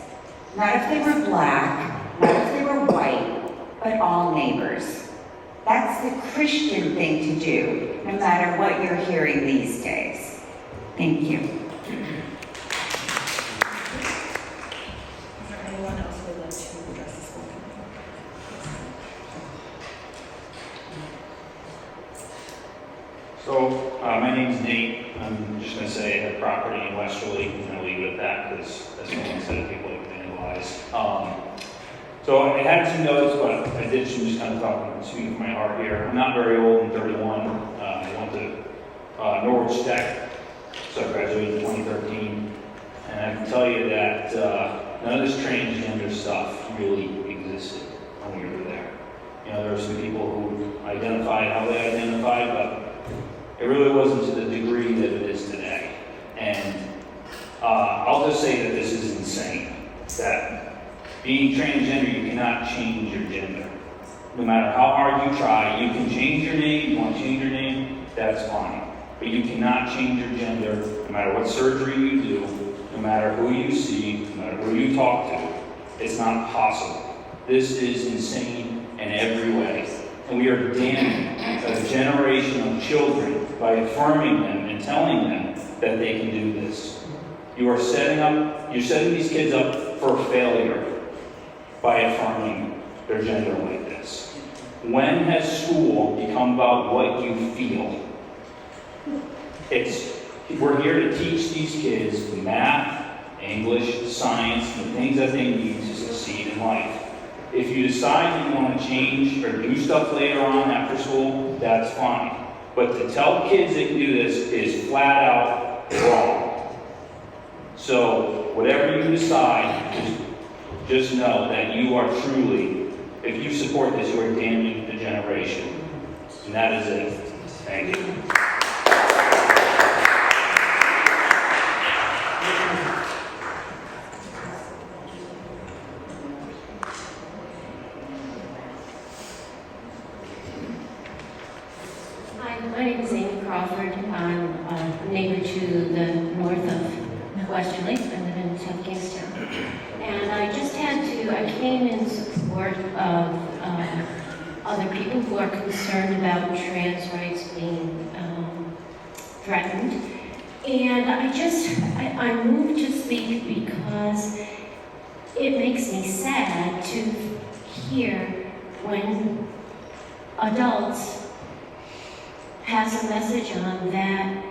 not if they were black, not if they were white, but all neighbors. That's the Christian thing to do, no matter what you're hearing these days. Thank you. Is there anyone else who would like to address the school committee? So, my name's Nate. I'm just going to say I have property in Westerly. I'm going to leave it at that because, as someone said, people have been wise. So I had some notes, but I did some just kind of speaking from my heart here. I'm not very old, I'm 31. I went to Norwich Tech, so I graduated in 2013. And I can tell you that none of this transgender stuff really existed when we were there. You know, there were some people who identified how they identified, but it really wasn't to the degree that it is today. And I'll just say that this is insane, that being transgender, you cannot change your gender. No matter how hard you try, you can change your name, you want to change your name, that's fine. But you cannot change your gender, no matter what surgery you do, no matter who you see, no matter who you talk to. It's not possible. This is insane in every way. And we are damning a generation of children by affirming them and telling them that they can do this. You're setting these kids up for failure by affirming their gender like this. When has school become about what you feel? We're here to teach these kids math, English, science, the things that they need to succeed in life. If you decide you want to change or do stuff later on after school, that's fine. But to tell kids they can do this is flat out wrong. So whatever you decide, just know that you are truly, if you support this, you are damning the generation. And that is it. Thank you. My name is Amy Crawford. I'm a neighbor to the north of Westerly. I live in South Kingstown. And I came in support of other people who are concerned about trans rights being threatened. And I moved to speak because it makes me sad to hear when adults pass a message on that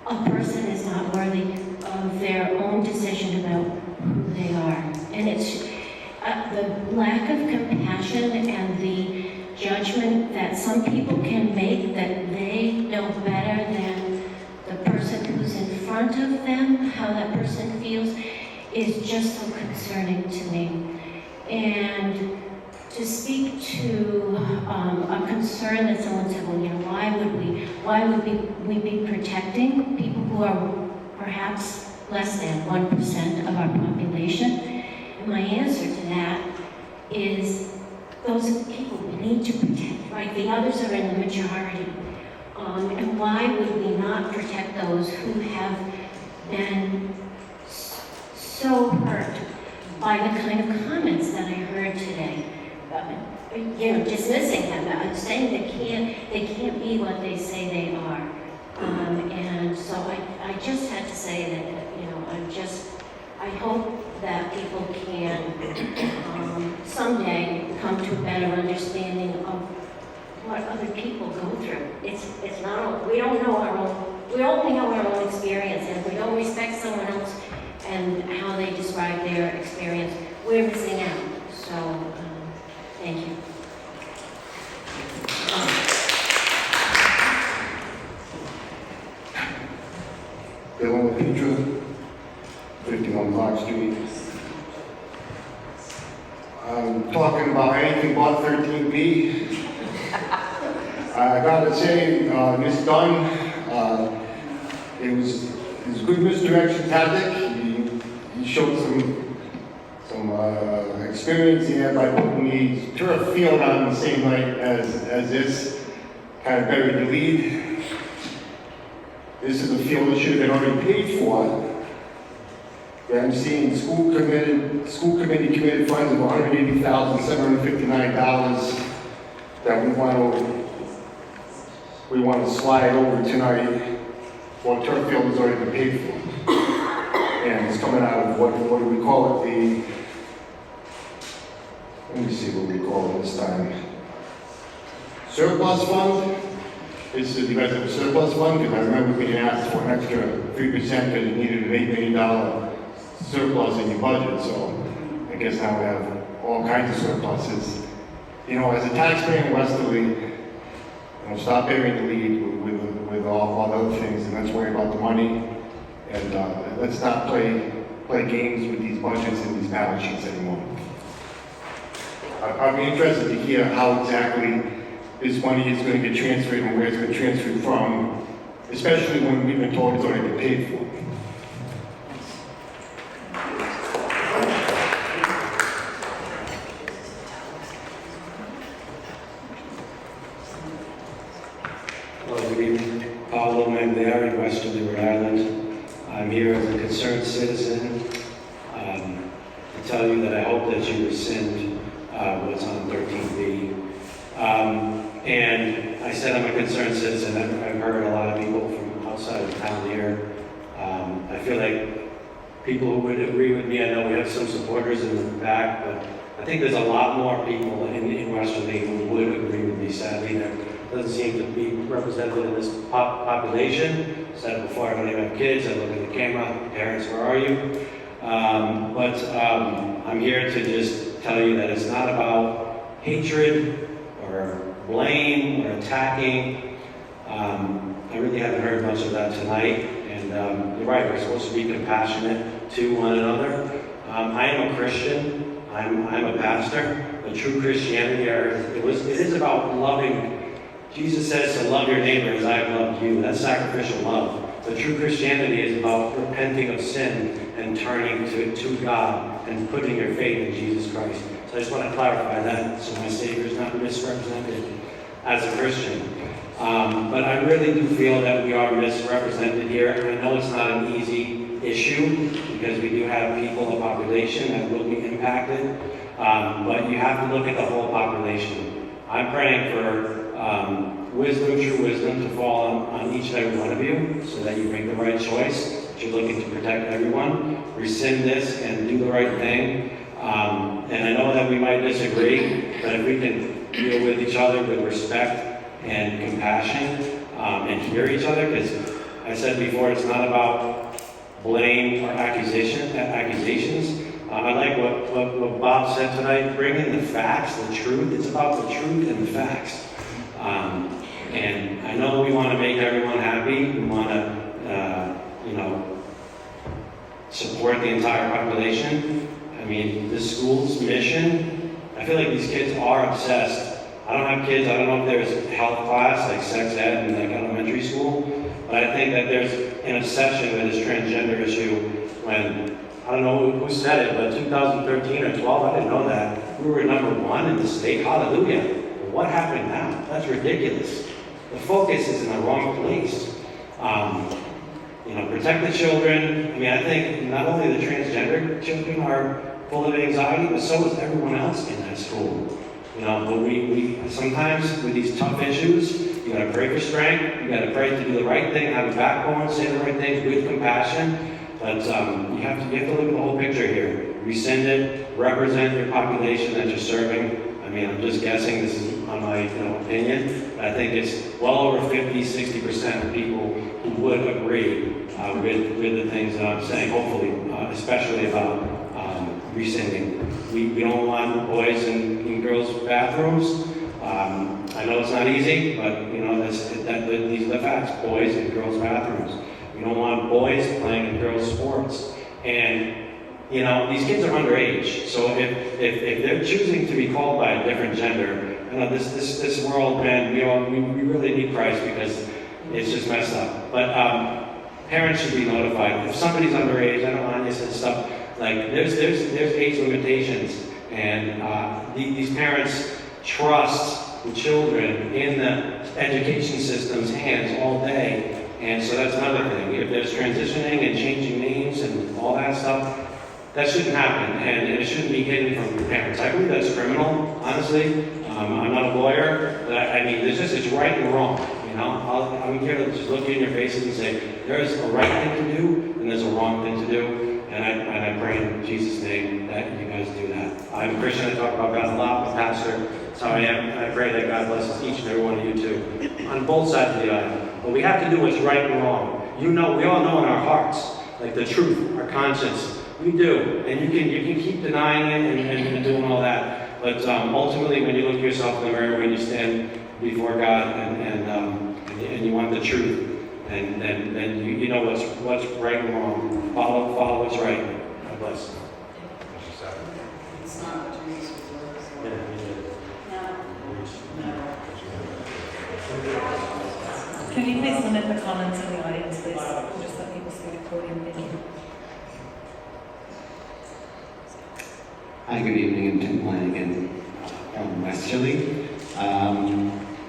a person is not worthy of their own decision about who they are. And it's the lack of compassion and the judgment that some people can make that they know better than the person who's in front of them, how that person feels, is just so concerning to me. And to speak to a concern that someone said, well, you know, why would we be protecting people who are perhaps less than 1% of our population? And my answer to that is those are the people we need to protect, right? The others are in the majority. And why would we not protect those who have been so hurt by the kind of comments that I heard today? Dismissing them, saying they can't be what they say they are. And so I just had to say that, I hope that people can someday come to a better understanding of what other people go through. It's not, we don't know we only know our own experience, and if we don't respect someone else and how they describe their experience, we're missing out. So, thank you. Bill Petra, 51 Clark Street. I'm talking about anything but 13B. I gotta say, Ms. Dunn, it was good misdirection tactic. You showed some experience here by putting the turf field on the same night as this, kind of buried the lead. This is a field that should have been already paid for. I'm seeing school committee committed funds of $180,759 that we want to slide over tonight. Well, turf field has already been paid for. And it's coming out of what do we call it? Let me see what we call it this time. Surplus fund. This is because of a surplus fund, because I remember being asked for an extra 3% because it needed an $8 million surplus in your budget, so I guess now we have all kinds of surpluses. You know, as a taxpayer in Westerly, stop bearing the lead with all the other things, and let's worry about the money, and let's not play games with these budgets and these balance sheets anymore. I'd be interested to hear how exactly this money is going to get transferred and where it's going to transfer from, especially when we've been told it's already been paid for. Hello, good evening. Paolo Magliari, Westerly, Rhode Island. I'm here as a concerned citizen to tell you that I hope that you rescind what's on 13B. And I said I'm a concerned citizen. I've heard a lot of people from outside of town here. I feel like people who would agree with me, I know we have some supporters in the back, but I think there's a lot more people in Westerly who would agree with me. Sadly, there doesn't seem to be represented in this population. I said it before, I don't even have kids. I look at the camera, parents, where are you? But I'm here to just tell you that it's not about hatred or blame or attacking. I really haven't heard much of that tonight. And you're right, we're supposed to be compassionate to one another. I am a Christian. I'm a pastor. But true Christianity, it is about loving. Jesus says to love your neighbor as I have loved you. That's sacrificial love. But true Christianity is about repenting of sin and turning to God and putting your faith in Jesus Christ. So I just want to clarify that so my Savior is not misrepresented as a Christian. But I really do feel that we are misrepresented here. I know it's not an easy issue because we do have people, a population that will be impacted. But you have to look at the whole population. I'm praying for wisdom, true wisdom, to fall on each and every one of you so that you make the right choice, that you're looking to protect everyone, rescind this and do the right thing. And I know that we might disagree, but if we can deal with each other with respect and compassion and hear each other, because I said before, it's not about blame or accusations. I like what Bob said tonight, bring in the facts, the truth. It's about the truth and the facts. And I know we want to make everyone happy. We want to, support the entire population. I mean, the school's mission, I feel like these kids are obsessed. I don't have kids. I don't know if there's health class, like sex ed in like elementary school, but I think that there's an obsession with this transgender issue when, I don't know who said it, but 2013 or 12, I didn't know that. We were #1 in the state. Hallelujah. What happened now? That's ridiculous. The focus is in the wrong place. Protect the children. I mean, I think not only the transgender children are full of anxiety, but so is everyone else in that school. But we sometimes with these tough issues, you gotta pray for strength. You gotta pray to do the right thing, have a backbone, say the right things with compassion. But you have to look at the whole picture here. Rescind it, represent your population that you're serving. I mean, I'm just guessing, this is on my opinion, but I think it's well over 50-60% of people who would agree with the things that I'm saying, hopefully, especially about rescinding. We don't want boys in girls' bathrooms. I know it's not easy, but these are the facts, boys in girls' bathrooms. We don't want boys playing in girls' sports. And these kids are underage, so if they're choosing to be called by a different gender, this world, man, we really need Christ because it's just messed up. But parents should be notified. If somebody's underage, I know Anya said stuff, like there's age limitations, and these parents trust the children in the education system's hands all day. And so that's another thing. If there's transitioning and changing names and all that stuff, that shouldn't happen, and it shouldn't be hidden from your parents. I believe that's criminal, honestly. I'm not a lawyer, but I mean, it's right and wrong. I'm here to just look you in your faces and say, there's a right thing to do, and there's a wrong thing to do, and I pray in Jesus' name that you guys do that. I'm a Christian, I talk about God a lot, I'm a pastor, that's how I am, and I pray that God blesses each and every one of you too, on both sides of the aisle. But we have to do what's right and wrong. We all know in our hearts, like the truth, our conscience, We do, and you can keep denying it and doing all that. But ultimately, when you look yourself in the mirror, when you stand before God and you want the truth, and then you know what's right and wrong. Follow what's right. God bless. It's not what you use for words. Can you please limit the comments in the audience, please? Just let people see the podium. Thank you. Hi, good evening. I'm Tim Flanagan from Westerly.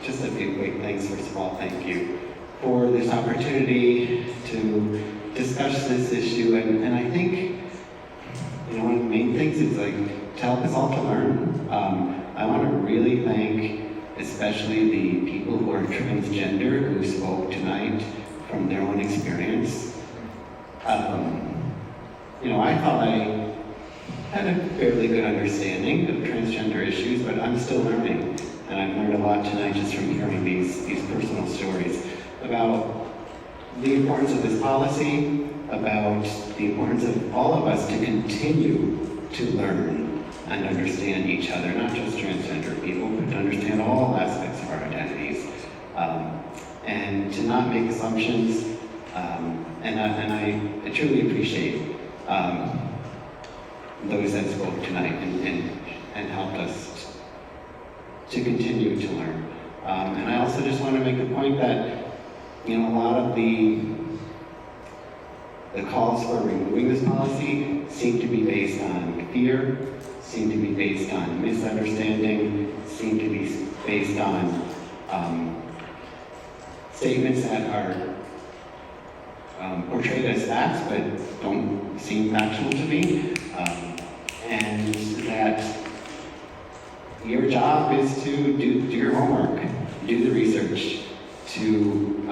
Just a few quick things. First of all, thank you for this opportunity to discuss this issue. And I think, one of the main things is to help us all to learn. I want to really thank especially the people who are transgender who spoke tonight from their own experience. I thought I had a fairly good understanding of transgender issues, but I'm still learning. And I've learned a lot tonight just from hearing these personal stories about the importance of this policy, about the importance of all of us to continue to learn and understand each other, not just transgender people, but to understand all aspects of our identities, and to not make assumptions. And I truly appreciate those that spoke tonight and helped us to continue to learn. And I also just want to make the point that, a lot of the calls for removing this policy seem to be based on fear, seem to be based on misunderstanding, seem to be based on statements that are portrayed as facts but don't seem factual to me. And that your job is to do your homework, do the research, to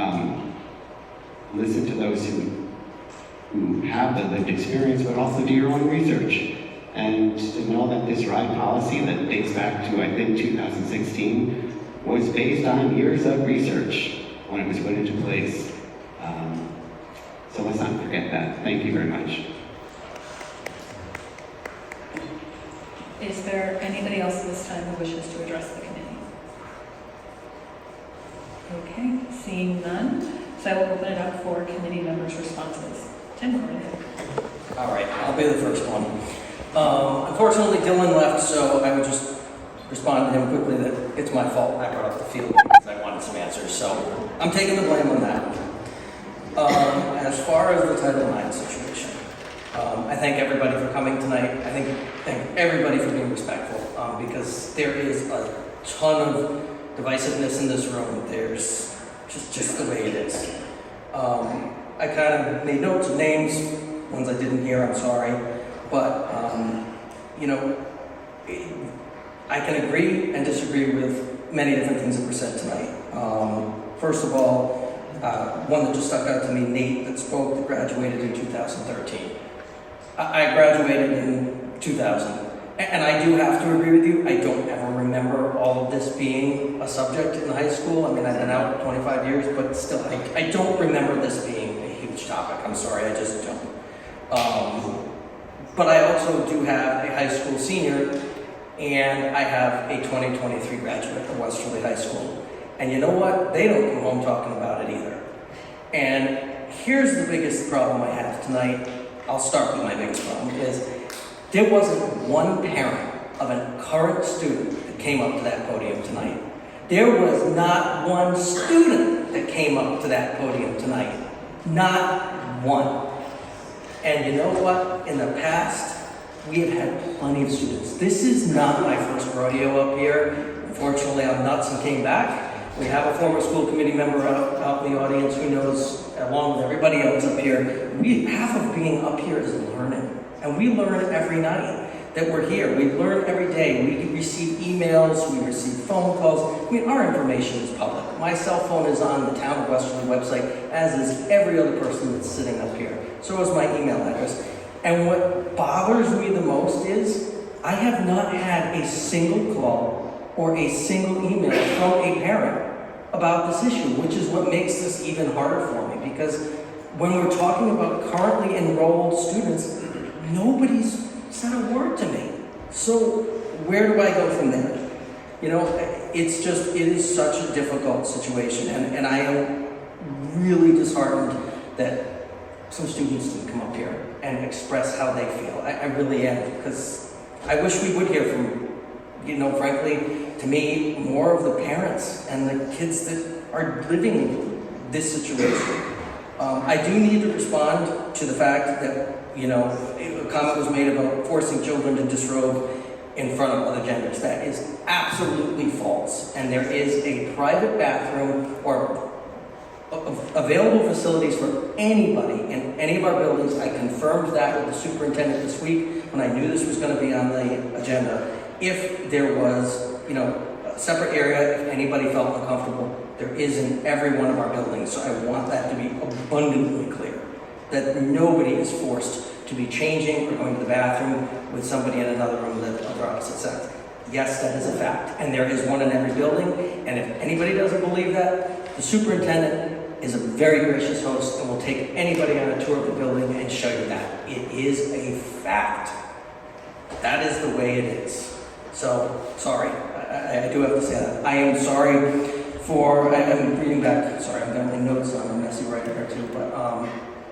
listen to those who have the lived experience, but also do your own research. And to know that this RIDE policy that dates back to, I think, 2016 was based on years of research when it was put into place. So let's not forget that. Thank you very much. Is there anybody else at this time who wishes to address the committee? Okay, seeing none, so I will open it up for committee members' responses. Tim, go ahead. All right, I'll be the first one. Unfortunately, Dylan left, so I would just respond to him quickly that it's my fault. I brought up the field because I wanted some answers, so I'm taking the blame on that. As far as the Title IX situation, I thank everybody for coming tonight. I thank everybody for being respectful, because there is a ton of divisiveness in this room. There's just the way it is. I kind of made notes of names, ones I didn't hear, I'm sorry, but I can agree and disagree with many different things that were said tonight. First of all, one that just stuck out to me, Nate, that spoke, that graduated in 2013. I graduated in 2000, and I do have to agree with you. I don't ever remember all of this being a subject in high school. I mean, I've been out 25 years, but still, I don't remember this being a huge topic. I'm sorry, I just don't. But I also do have a high school senior, and I have a 2023 graduate of Westerly High School. And you know what? They don't come home talking about it either. And here's the biggest problem I have tonight. I'll start with my biggest problem, is there wasn't one parent of a current student that came up to that podium tonight. There was not one student that came up to that podium tonight. Not one. And you know what? In the past, we have had plenty of students. This is not my first rodeo up here. Unfortunately, I'm nuts and came back. We have a former school committee member out in the audience who knows, along with everybody else up here, half of being up here is learning. And we learn every night that we're here. We learn every day. We receive emails, we receive phone calls. I mean, our information is public. My cell phone is on the Town of Westerly website, as is every other person that's sitting up here. So is my email address. And what bothers me the most is I have not had a single call or a single email from a parent about this issue, which is what makes this even harder for me, because when we're talking about currently enrolled students, nobody's said a word to me. So where do I go from there? You know, it is such a difficult situation, and I am really disheartened that some students didn't come up here and express how they feel. I really am, because I wish we would hear from, you know, frankly, to me, more of the parents and the kids that are living this situation. I do need to respond to the fact that, you know, a comment was made about forcing children to disrobe in front of other genders. That is absolutely false. And there is a private bathroom or available facilities for anybody in any of our buildings. I confirmed that with the superintendent this week when I knew this was going to be on the agenda. If there was, you know, a separate area, if anybody felt uncomfortable, there is in every one of our buildings. So I want that to be abundantly clear, that nobody is forced to be changing or going to the bathroom with somebody in another room that of their opposite sex. Yes, that is a fact, and there is one in every building, and if anybody doesn't believe that, the superintendent is a very gracious host and will take anybody on a tour of the building and show you that. It is a fact. That is the way it is. So, sorry, I do have to say that. I am sorry for, I'm reading back, sorry, I've got my notes on, I'm a messy writer here too, but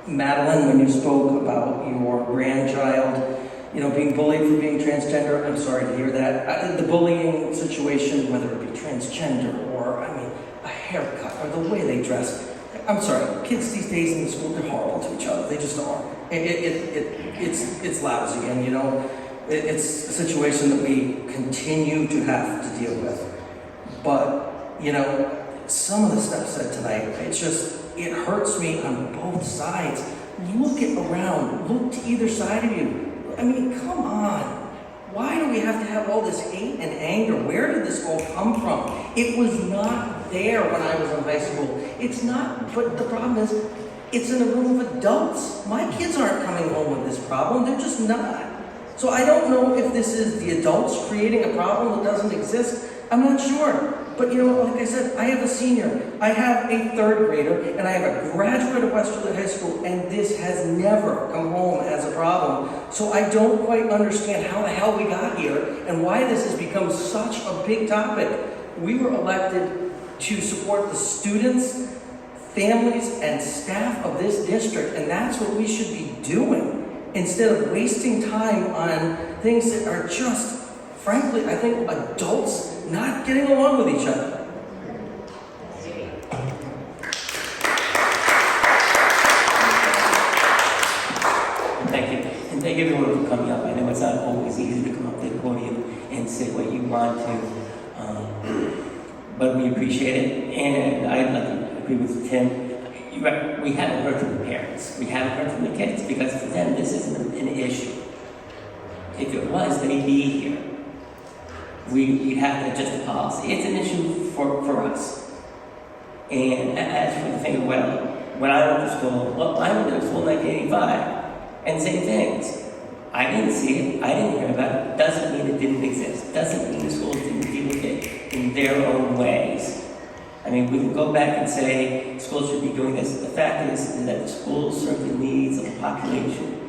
Madeline, when you spoke about your grandchild, you know, being bullied for being transgender, I'm sorry to hear that. The bullying situation, whether it be transgender or, I mean, a haircut or the way they dress, I'm sorry, kids these days in the school, they're horrible to each other. They just are. It's lousy, and you know, it's a situation that we continue to have to deal with. But, you know, some of the stuff said tonight, it hurts me on both sides. Look around, look to either side of you. I mean, come on. Why do we have to have all this hate and anger? Where did this all come from? It was not there when I was in high school. It's not, but the problem is, it's in a room of adults. My kids aren't coming home with this problem. They're just not. So I don't know if this is the adults creating a problem that doesn't exist. I'm not sure. But you know, like I said, I have a senior, I have a third grader, and I have a graduate of Westerly High School, and this has never come home as a problem. So I don't quite understand how the hell we got here and why this has become such a big topic. We were elected to support the students, families, and staff of this district, and that's what we should be doing instead of wasting time on things that are just, frankly, I think adults not getting along with each other. Thank you. And thank everyone for coming up. I know it's not always easy to come up to the podium and say what you want to, but we appreciate it. And I'd like to agree with Tim. We haven't heard from the parents. We haven't heard from the kids because for them this isn't an issue. If it was, they'd be here. We'd have to adjust the policy. It's an issue for us. And as for the thing, well, when I went to school, I went to school in 1985, and same things. I didn't see it, I didn't hear about it. Doesn't mean it didn't exist. Doesn't mean the schools didn't deal with it in their own ways. I mean, we can go back and say schools should be doing this. The fact is that the schools serve the needs of the population.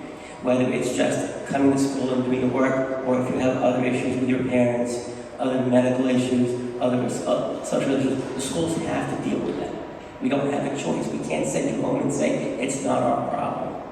Whether it's just coming to school and doing your work, or if you have other issues with your parents, other medical issues, other social issues, the schools have to deal with that. We don't have a choice. We can't send you home and say, it's not our problem.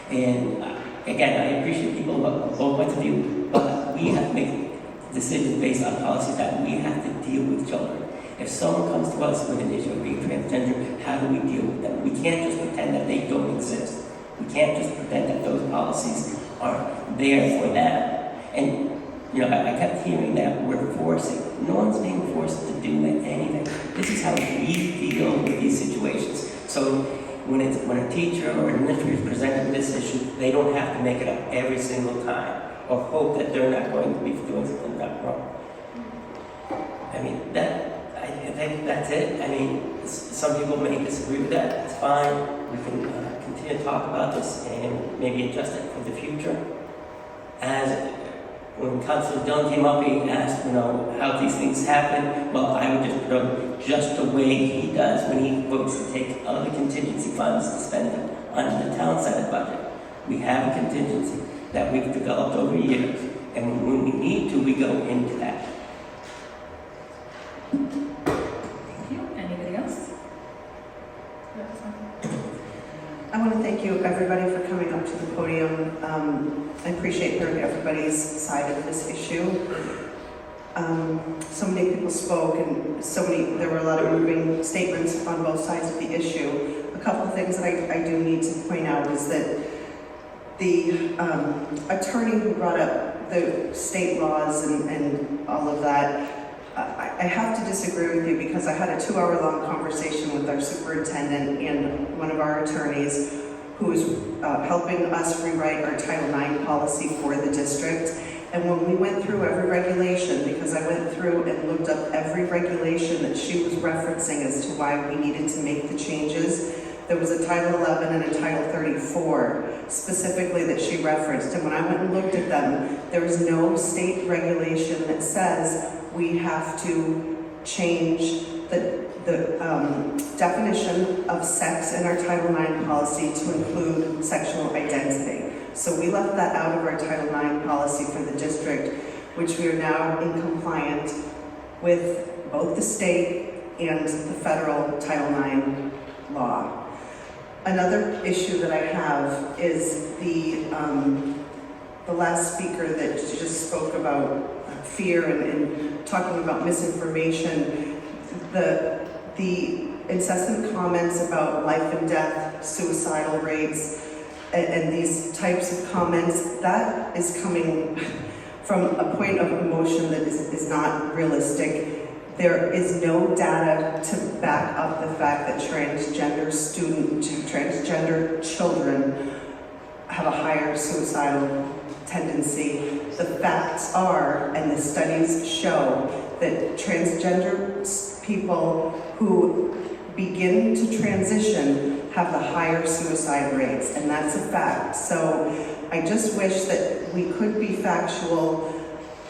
And again, I appreciate people who have both points of view, but we have to make decisions based on policies that we have to deal with children. If someone comes to us with an issue of being transgender, how do we deal with them? We can't just pretend that they don't exist. We can't just pretend that those policies aren't there for them. And, you know, I kept hearing that we're forcing. No one's being forced to do anything. This is how we deal with these situations. So when a teacher or an administrator is presented with this issue, they don't have to make it up every single time or hope that they're not going to be doing something not wrong. I mean, I think that's it. I mean, some people may disagree with that. That's fine. We can continue to talk about this and maybe adjust it for the future. As when Councilor Dunn came up, he asked, you know, how these things happen. Well, I would just put up just the way he does when he votes to take other contingency funds to spend it on the town side of the budget. We have a contingency that we've developed over years, and when we need to, we go into that. Thank you. Anybody else? I want to thank you, everybody, for coming up to the podium. I appreciate hearing everybody's side of this issue. So many people spoke, and there were a lot of moving statements on both sides of the issue. A couple of things that I do need to point out is that the attorney who brought up the state laws and all of that, I have to disagree with you because I had a 2-hour-long conversation with our superintendent and one of our attorneys who is helping us rewrite our Title IX policy for the district. And when we went through every regulation, because I went through and looked up every regulation that she was referencing as to why we needed to make the changes, there was a Title 11 and a Title 34 specifically that she referenced. And when I went and looked at them, there was no state regulation that says we have to change the definition of sex in our Title IX policy to include sexual identity. So we left that out of our Title IX policy for the district, which we are now in compliance with both the state and the federal Title IX law. Another issue that I have is the last speaker that just spoke about fear and talking about misinformation. The incessant comments about life and death, suicidal rates, and these types of comments, that is coming from a point of emotion that is not realistic. There is no data to back up the fact that transgender children have a higher suicidal tendency. The facts are, and the studies show, that transgender people who begin to transition have the higher suicide rates, and that's a fact. So I just wish that we could be factual.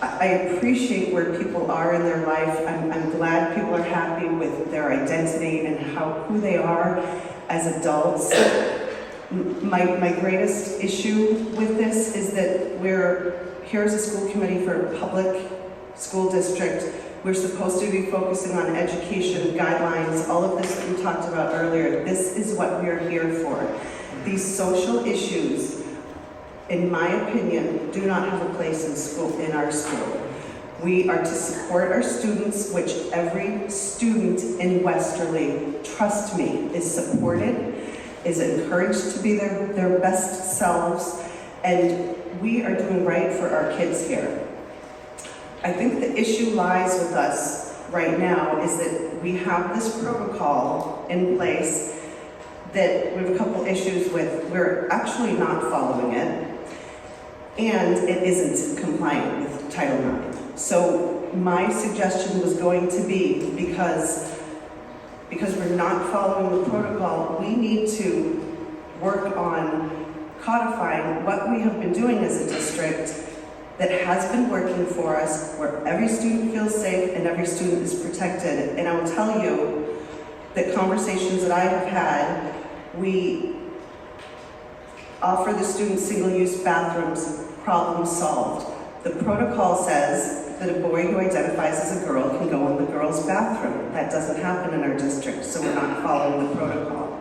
I appreciate where people are in their life. I'm glad people are happy with their identity and who they are as adults. My greatest issue with this is that here's a school committee for a public school district. We're supposed to be focusing on education, guidelines, all of this that we talked about earlier. This is what we are here for. These social issues, in my opinion, do not have a place in our school. We are to support our students, which every student in Westerly, trust me, is supported, is encouraged to be their best selves, and we are doing right for our kids here. I think the issue lies with us right now is that we have this protocol in place that we have a couple issues with. We're actually not following it, and it isn't compliant with Title IX. So my suggestion was going to be, because we're not following the protocol, we need to work on codifying what we have been doing as a district that has been working for us, where every student feels safe and every student is protected. And I will tell you that conversations that I have had, we offer the students single-use bathrooms, problem solved. The protocol says that a boy who identifies as a girl can go in the girls' bathroom. That doesn't happen in our district, so we're not following the protocol.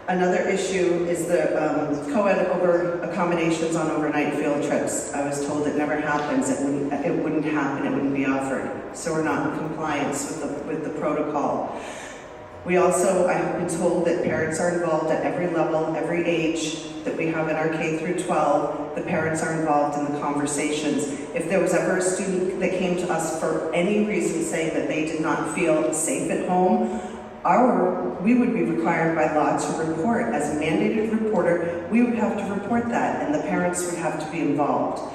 Another issue is the co-ed over accommodations on overnight field trips. I was told it never happens, it wouldn't happen, it wouldn't be offered. So we're not in compliance with the protocol. We also, I have been told that parents are involved at every level, every age that we have in our K through 12, the parents are involved in the conversations. If there was ever a student that came to us for any reason saying that they did not feel safe at home, we would be required by law to report. As a mandated reporter, we would have to report that, and the parents would have to be involved.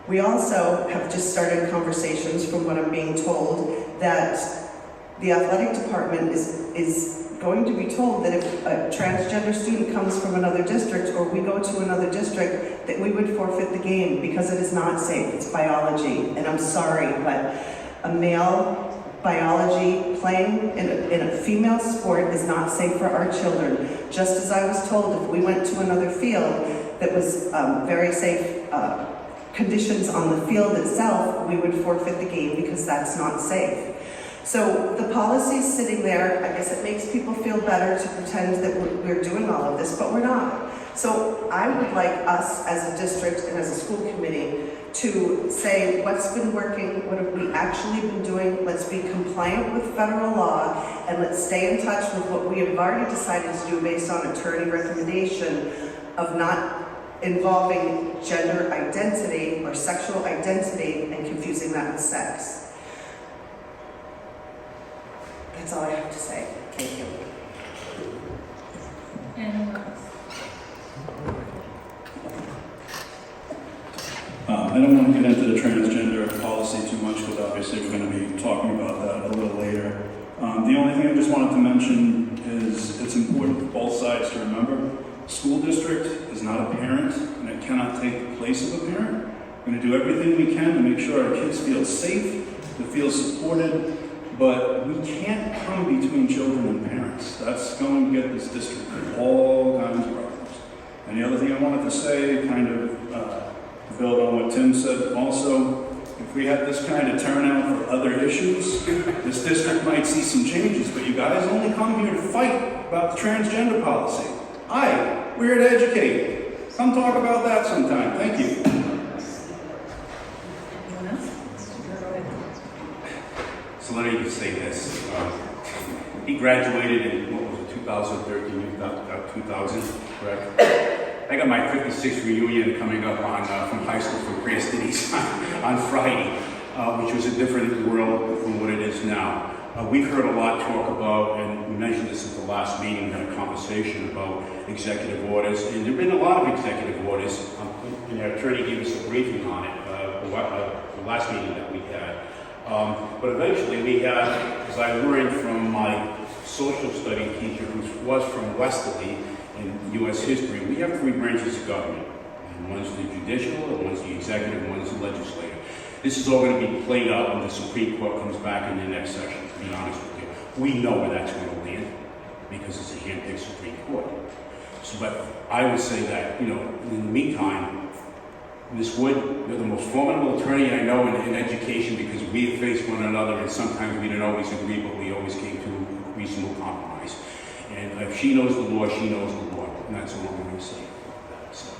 We also have just started conversations, from what I'm being told, that the athletic department is going to be told that if a transgender student comes from another district, or we go to another district, that we would forfeit the game because it is not safe. It's biology, and I'm sorry, but a male biology playing in a female sport is not safe for our children. Just as I was told, if we went to another field that was very safe conditions on the field itself, we would forfeit the game because that's not safe. So the policy's sitting there. I guess it makes people feel better to pretend that we're doing all of this, but we're not. So I would like us as a district and as a school committee to say what's been working, what have we actually been doing, let's be compliant with federal law, and let's stay in touch with what we have already decided to do based on attorney recommendation of not involving gender identity or sexual identity and confusing that with sex. That's all I have to say. Thank you. Anyone else? I don't want to get into the transgender policy too much because obviously we're going to be talking about that a little later. The only thing I just wanted to mention is it's important for both sides to remember school district is not a parent and it cannot take the place of a parent. We're going to do everything we can to make sure our kids feel safe, to feel supported, but we can't come between children and parents. That's going to get this district in all kinds of problems. And the other thing I wanted to say, kind of build on what Tim said also, if we had this kind of turnout for other issues, this district might see some changes, but you guys only come here to fight about the transgender policy. We're here to educate. Come talk about that sometime. Thank you. Anyone else? Go ahead. So let me just say this. He graduated in, what was it, 2013, 2000, correct? I got my 56th reunion coming up on from high school from Cranston East on Friday, which was a different world from what it is now. We've heard a lot talk about, and we mentioned this at the last meeting, had a conversation about executive orders, and there have been a lot of executive orders, and our attorney gave us a briefing on it, the last meeting that we had. But eventually we had, as I learned from my social study teacher, who was from Westerly in U.S. history, we have three branches of government. And one's the judicial, one's the executive, and one's the legislative. This is all going to be played out when the Supreme Court comes back in the next session, to be honest with you. We know where that's going to land because it's a handpicked Supreme Court. So, but I would say that, in the meantime, Ms. Wood, you're the most formidable attorney I know in education because we have faced one another and sometimes we didn't always agree, but we always came to a reasonable compromise. And if she knows the law, she knows the law. And that's all I'm going to say. So.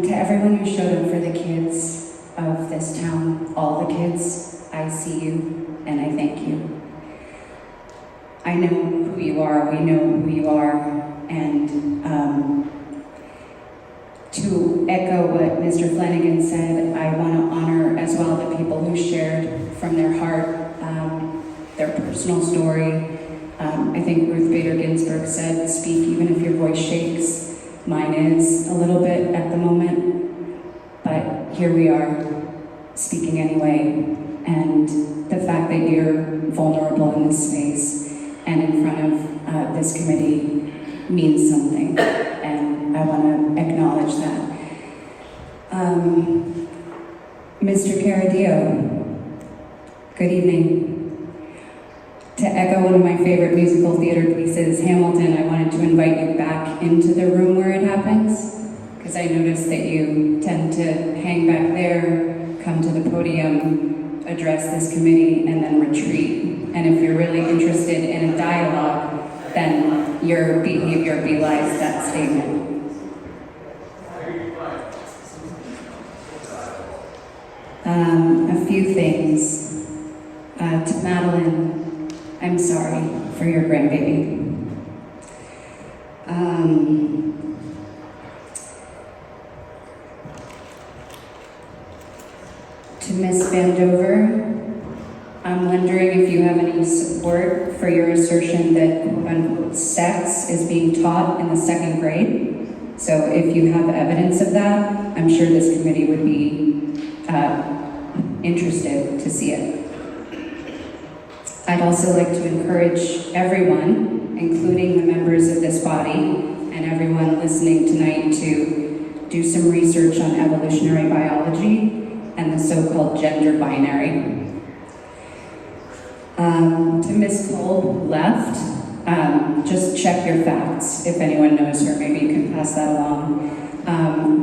To everyone who showed up for the kids of this town, all the kids, I see you and I thank you. I know who you are, we know who you are, and to echo what Mr. Flanagan said, I want to honor as well the people who shared from their heart their personal story. I think Ruth Bader Ginsburg said, speak even if your voice shakes. Mine is a little bit at the moment, but here we are, speaking anyway. And the fact that you're vulnerable in this space and in front of this committee means something, and I want to acknowledge that. Mr. Caradillo, good evening. To echo one of my favorite musical theater pieces, Hamilton, I wanted to invite you back into the room where it happens, because I noticed that you tend to hang back there, come to the podium, address this committee, and then retreat. And if you're really interested in a dialogue, then your behavior belies that statement. A few things. To Madeline, I'm sorry for your grandbaby. To Ms. Vandover, I'm wondering if you have any support for your assertion that quote-unquote sex is being taught in the 2nd grade. So if you have evidence of that, I'm sure this committee would be interested to see it. I'd also like to encourage everyone, including the members of this body and everyone listening tonight, to do some research on evolutionary biology and the so-called gender binary. To Ms. Cole, who left, just check your facts. If anyone knows her, maybe you can pass that along.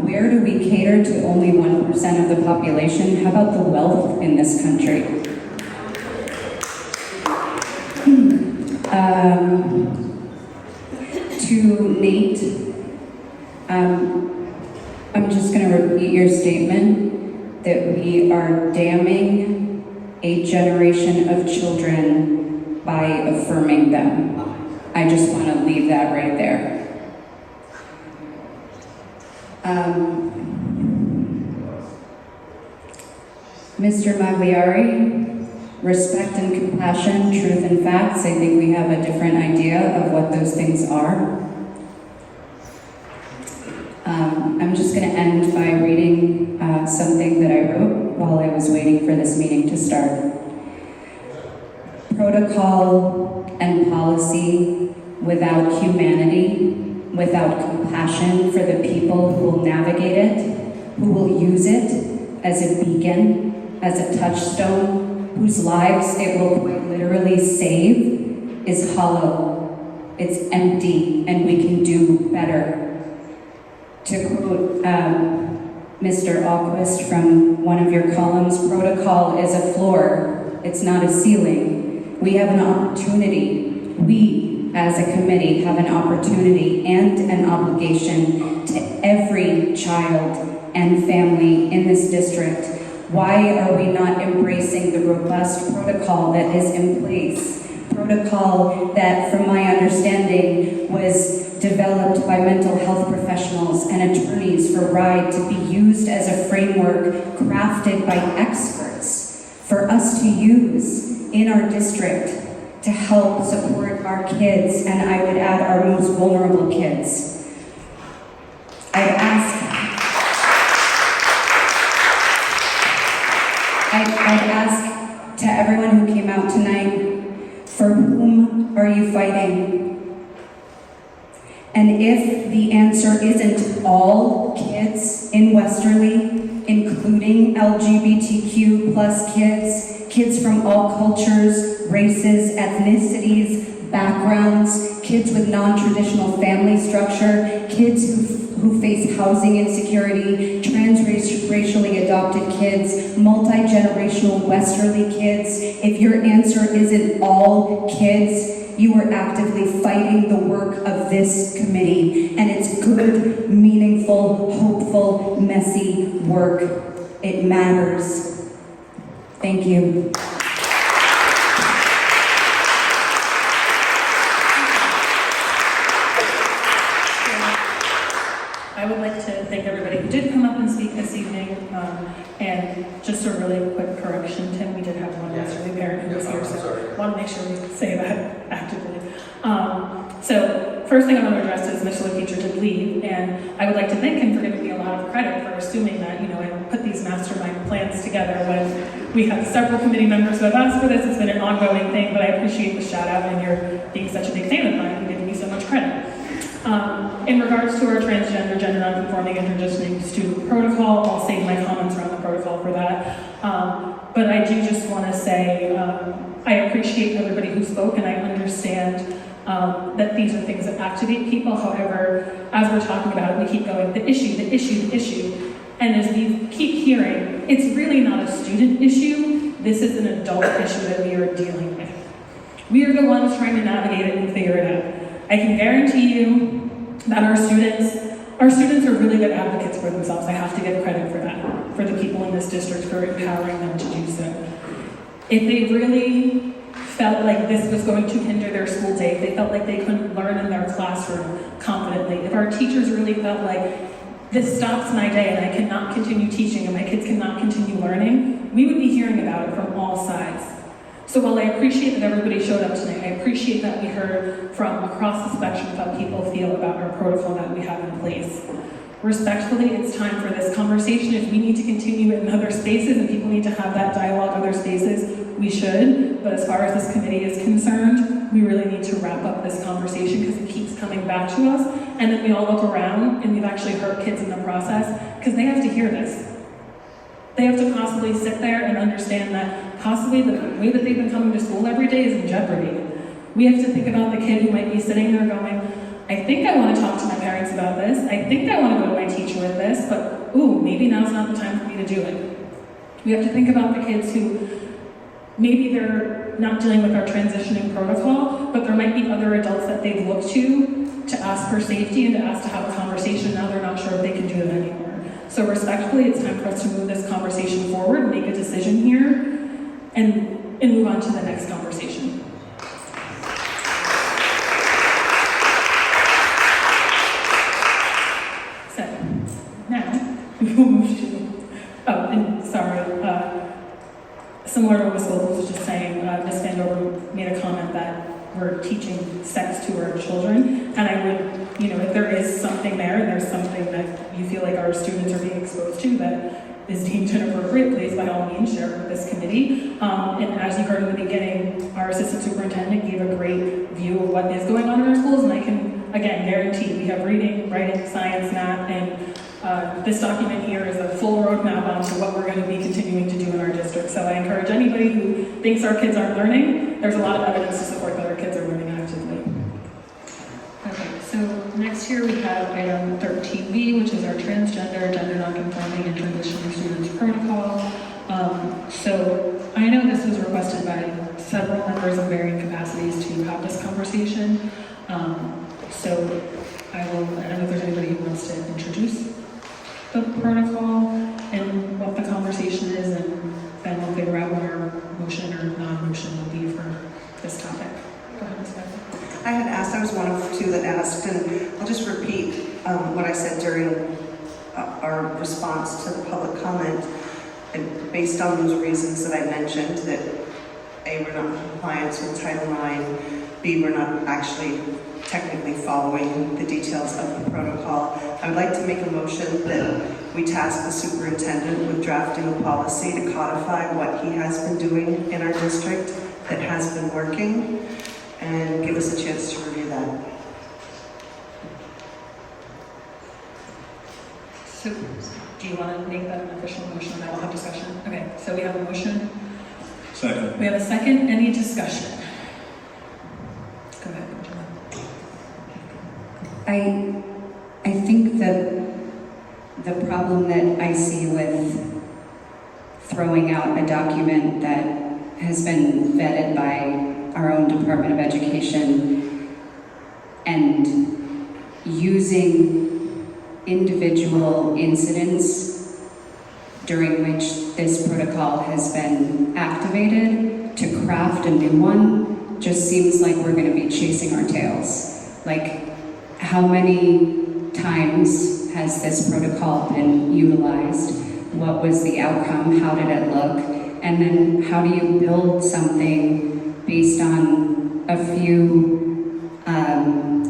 Where do we cater to only 1% of the population? How about the wealth in this country? To Nate, I'm just going to repeat your statement that we are damning a generation of children by affirming them. I just want to leave that right there. Mr. Magliari, respect and compassion, truth and facts. I think we have a different idea of what those things are. I'm just going to end by reading something that I wrote while I was waiting for this meeting to start. Protocol and policy without humanity, without compassion for the people who will navigate it, who will use it as a beacon, as a touchstone, whose lives it will quite literally save, is hollow, it's empty, and we can do better. To quote Mr. Alquist from one of your columns, protocol is a floor, it's not a ceiling. We have an opportunity, we as a committee have an opportunity and an obligation to every child and family in this district. Why are we not embracing the robust protocol that is in place? Protocol that, from my understanding, was developed by mental health professionals and attorneys for RIDE to be used as a framework crafted by experts for us to use in our district to help support our kids, and I would add our most vulnerable kids. I'd ask to everyone who came out tonight, for whom are you fighting? And if the answer isn't all kids in Westerly, including LGBTQ plus kids, kids from all cultures, races, ethnicities, backgrounds, kids with non-traditional family structure, kids who face housing insecurity, transracially adopted kids, multi-generational Westerly kids, if your answer isn't all kids, you are actively fighting the work of this committee, and it's good, meaningful, hopeful, messy work. It matters. Thank you. I would like to thank everybody who did come up and speak this evening. And just a really quick correction, Tim, we did have one Westerly parent who was here, so I want to make sure we say that actively. So first thing I want to address is Mr. LaPetra did leave, and I would like to thank him for giving me a lot of credit for assuming that, I put these mastermind plans together when we have several committee members who have asked for this. It's been an ongoing thing, but I appreciate the shout out and your being such a big fan of mine and giving me so much credit. In regards to our transgender, gender nonconforming, intergenerational student protocol, I'll save my comments around the protocol for that. But I do just want to say I appreciate everybody who spoke, and I understand that these are things that activate people. However, as we're talking about it, we keep going, the issue, the issue, the issue. And as we keep hearing, it's really not a student issue. This is an adult issue that we are dealing with. We are the ones trying to navigate it and figure it out. I can guarantee you that our students are really good advocates for themselves. I have to give credit for that, for the people in this district for empowering them to do so. If they really felt like this was going to hinder their school day, if they felt like they couldn't learn in their classroom confidently, if our teachers really felt like this stops my day and I cannot continue teaching and my kids cannot continue learning, we would be hearing about it from all sides. So while I appreciate that everybody showed up tonight, I appreciate that we heard from across the spectrum how people feel about our protocol that we have in place. Respectfully, it's time for this conversation. If we need to continue it in other spaces and people need to have that dialogue in other spaces, we should. But as far as this committee is concerned, we really need to wrap up this conversation because it keeps coming back to us. And then we all look around and we've actually hurt kids in the process because they have to hear this. They have to possibly sit there and understand that possibly the way that they've been coming to school every day is in jeopardy. We have to think about the kid who might be sitting there going, I think I want to talk to my parents about this. I think I want to go to my teacher with this, but ooh, maybe now's not the time for me to do it. We have to think about the kids who maybe they're not dealing with our transitioning protocol, but there might be other adults that they've looked to ask for safety and to ask to have a conversation. Now they're not sure if they can do it anymore. So respectfully, it's time for us to move this conversation forward, make a decision here, and move on to the next conversation. So, now, we will move to, oh, and sorry, similar to what Ms. Gold was just saying, Ms. Vandover made a comment that we're teaching sex to our children, and I would, if there is something there, and there's something that you feel like our students are being exposed to that is deemed inappropriate, please by all means share it with this committee. And as you heard in the beginning, our assistant superintendent gave a great view of what is going on in our schools, and I can, again, guarantee we have reading, writing, science, math, and this document here is a full roadmap onto what we're going to be continuing to do in our district. So I encourage anybody who thinks our kids aren't learning, there's a lot of evidence to support that our kids are learning actively. Okay, so next here we have item 13B, which is our transgender, gender nonconforming, and transitioning students protocol. So I know this was requested by several members in varying capacities to have this conversation. So I don't know if there's anybody who wants to introduce the protocol and what the conversation is, and then we'll figure out what our motion or non-motion will be for this topic. Go ahead, Ms. Beck. I had asked, I was one of two that asked, and I'll just repeat what I said during our response to the public comment. And based on those reasons that I mentioned, that A, we're not in compliance with Title IX, B, we're not actually technically following the details of the protocol, I would like to make a motion that we task the superintendent with drafting a policy to codify what he has been doing in our district that has been working, and give us a chance to review that. So, do you want to make that an official motion and then we'll have discussion? Okay, so we have a motion. Second. We have a second. Any discussion? Go ahead, Angela. I think that the problem that I see with throwing out a document that has been vetted by our own Department of Education and using individual incidents during which this protocol has been activated to craft a new one just seems like we're going to be chasing our tails. Like, how many times has this protocol been utilized? What was the outcome? How did it look? And then how do you build something based on a few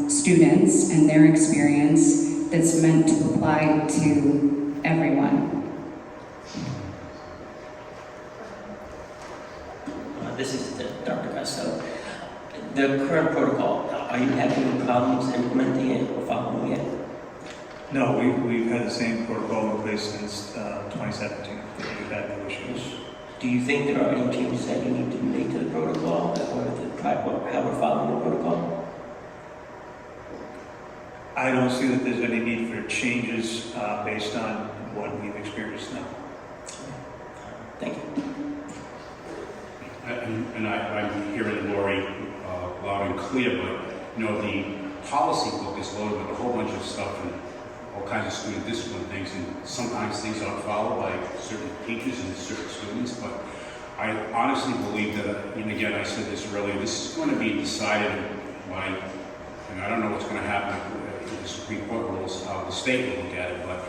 students and their experience that's meant to apply to everyone? This is Dr. Costello. The current protocol, are you having any problems implementing it or following it? No, we've had the same protocol in place since 2017. We've had no issues. Do you think there are any changes that you need to make to the protocol or how we're following the protocol? I don't see that there's any need for changes based on what we've experienced now. Thank you. And I'm hearing Lori loud and clear, but the policy book is loaded with a whole bunch of stuff and all kinds of student discipline things, and sometimes things aren't followed by certain teachers and certain students, but I honestly believe that, and again, I said this earlier, this is going to be decided by, and I don't know what's going to happen with the Supreme Court rules, how the state will look at it, but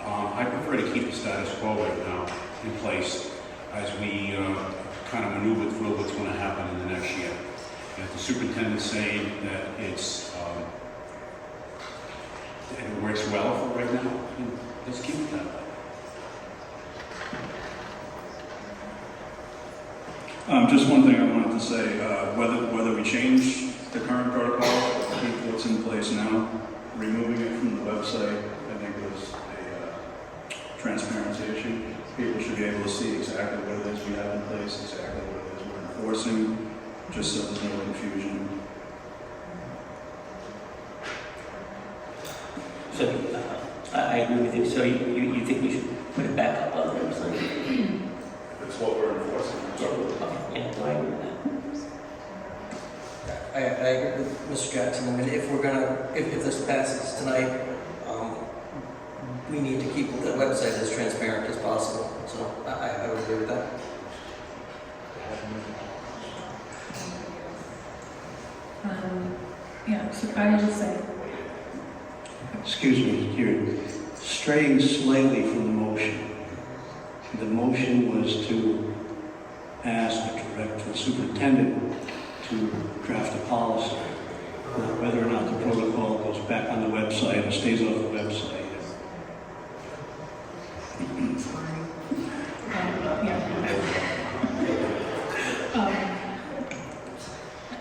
I prefer to keep the status quo right now in place as we kind of maneuver through what's going to happen in the next year. If the superintendent's saying that it works well for right now, let's keep it that way. Just one thing I wanted to say, whether we change the current protocol, keep what's in place now, removing it from the website, I think was a transparency issue. People should be able to see exactly what it is we have in place, exactly what it is we're enforcing, just so there's no confusion. So, I agree with you, so you think we should put it back up on the website? That's what we're enforcing. Yeah, I agree with that. I agree with Mr. Jackson. I mean, if we're gonna, if this passes tonight, we need to keep the website as transparent as possible. So I would agree with that. Yeah, so I would just say, Excuse me, you're straying slightly from the motion. The motion was to ask or direct the superintendent to draft a policy. Now, whether or not the protocol goes back on the website or stays off the website.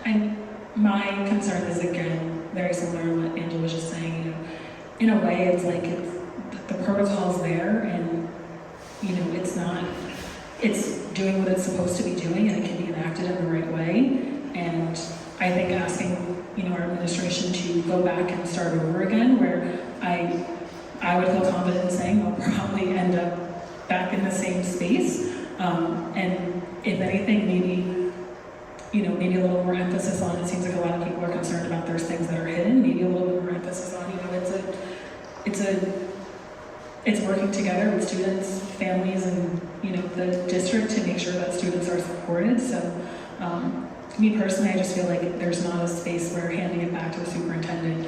and my concern is again very similar to what Angela was just saying. You know, in a way, it's like the protocol's there, and you know, it's doing what it's supposed to be doing, and it can be enacted in the right way. And I think asking, you know, our administration to go back and start over again, where I would feel confident in saying we'll probably end up back in the same space. And if anything, maybe a little more emphasis on, it seems like a lot of people are concerned about there's things that are hidden, maybe a little bit more emphasis on, it's working together with students, families, and, you know, the district to make sure that students are supported. So, me personally, I just feel like there's not a space where handing it back to the superintendent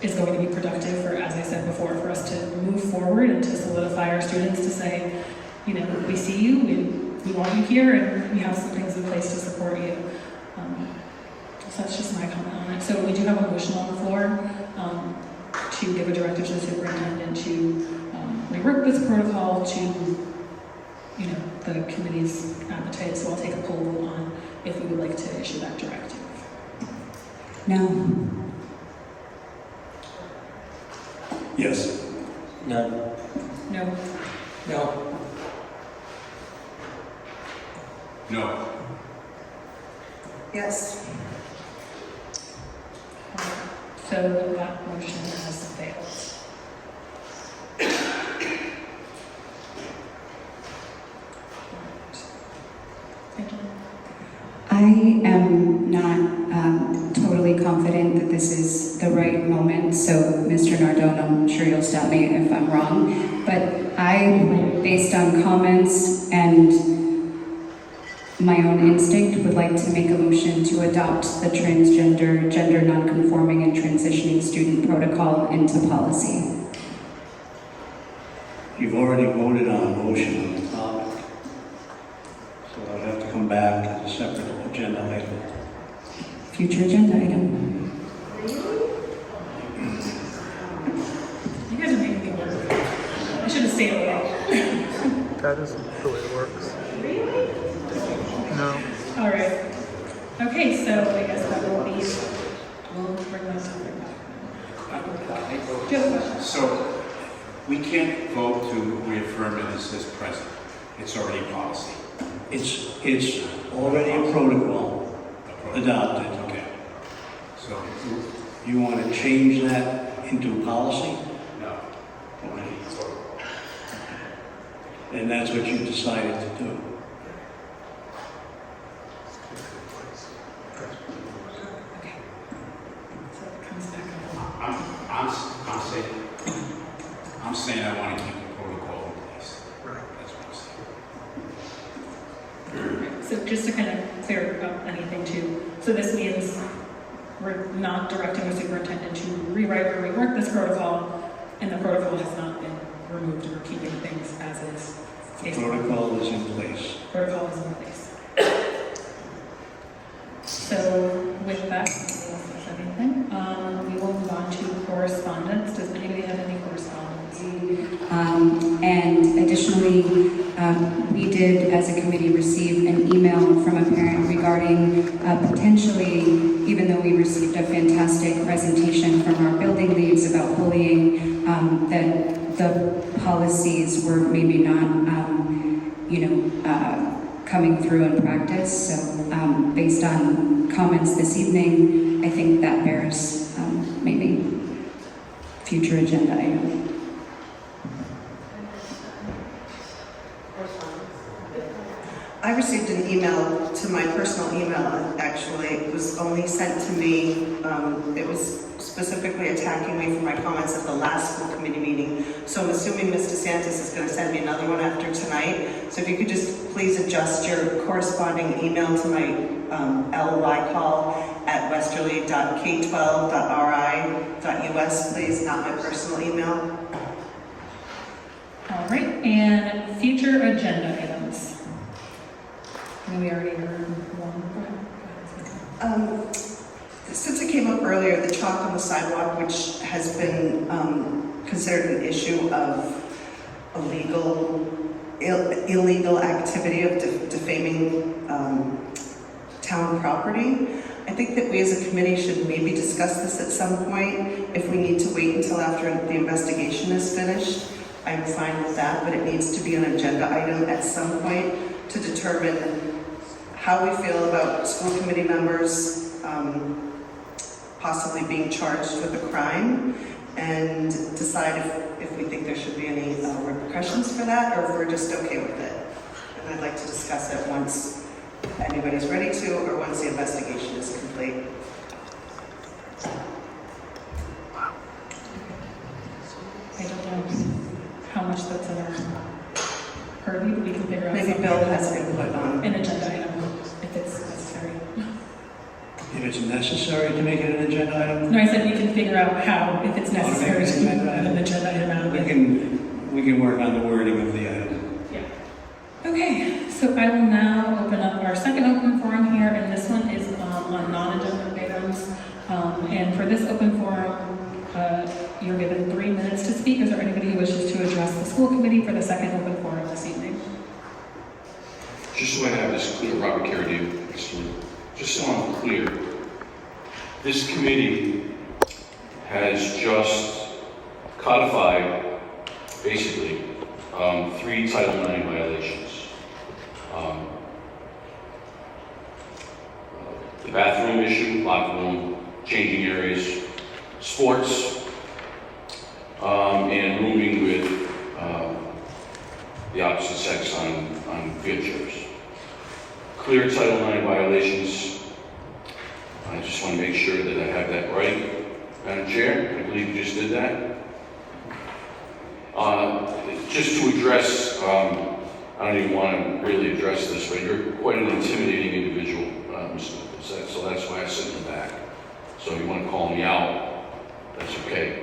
is going to be productive for, as I said before, for us to move forward and to solidify our students to say, you know, we see you, we want you here, and we have some things in place to support you. So that's just my comment on it. So we do have a motion on the floor to give a directive to the superintendent to rework this protocol to, you know, the committee's appetite. So I'll take a poll vote on if we would like to issue that directive. No. Yes. No. No. No. No. Yes. So that motion has failed. I am not totally confident that this is the right moment, so Mr. Nardone, I'm sure you'll stop me if I'm wrong, but I, based on comments and my own instinct, would like to make a motion to adopt the transgender, gender nonconforming, and transitioning student protocol into policy. You've already voted on a motion on the topic, so I'll have to come back as a separate agenda item. Future agenda item. You guys are making me work. I should have stayed away. That isn't the way it works. No. All right. Okay, so I guess that will be, we'll bring that topic back. Do you have a question? So, we can't vote to reaffirm it as this present. It's already policy. It's already a protocol adopted. Okay. So, You want to change that into policy? no. Okay. And that's what you decided to do. So it comes back up. I'm saying I want to keep the protocol in place. Right. That's what I'm saying. So just to kind of clear up anything too, so this means we're not directing the superintendent to rewrite or rework this protocol, and the protocol has not been removed. We're keeping things as is. The protocol is in place. Protocol is in place. So with that, anything, we will move on to correspondence. Does anybody have any correspondence? And additionally, we did, as a committee, receive an email from a parent regarding potentially, even though we received a fantastic presentation from our building leads about bullying, that the policies were maybe not coming through in practice. So based on comments this evening, I think that bears maybe future agenda item. I received an email to my personal email, actually. It was only sent to me, it was specifically attacking me for my comments at the last school committee meeting. So I'm assuming Ms. DeSantis is going to send me another one after tonight. So if you could just please adjust your corresponding email to my lycall@westerly.k12.ri.us, please, not my personal email. All right, and future agenda items. We already heard one. Since it came up earlier, the chalk on the sidewalk, which has been considered an issue of illegal activity of defaming town property. I think that we as a committee should maybe discuss this at some point. If we need to wait until after the investigation is finished, I'm fine with that, but it needs to be an agenda item at some point to determine how we feel about school committee members possibly being charged with a crime, and decide if we think there should be any repercussions for that, or if we're just okay with it. And I'd like to discuss it once anybody's ready to, or once the investigation is complete. I don't know how much that's in our purview, but we can figure out. Maybe Bill has input on an agenda item if it's necessary. If it's necessary to make it an agenda item? No, I said we can figure out how, if it's necessary to make an agenda item out of it. We can work on the wording of the item. Okay, so I will now open up our second open forum here, and this one is on non-agenda items. And for this open forum, you're given 3 minutes to speak. Is there anybody who wishes to address the school committee for the second open forum this evening? Just so I have this clear, Robert Carradine, just so I'm clear, this committee has just codified, basically, 3 Title IX violations. The bathroom issue, locker room, changing areas, sports, and rooming with the opposite sex on field trips. Clear Title IX violations. I just want to make sure that I have that right. Madam Chair, I believe you just did that. Just to address, I don't even want to really address this, but you're quite an intimidating individual, Mr. Bissett, so that's why I sit in the back. So if you want to call me out, that's okay.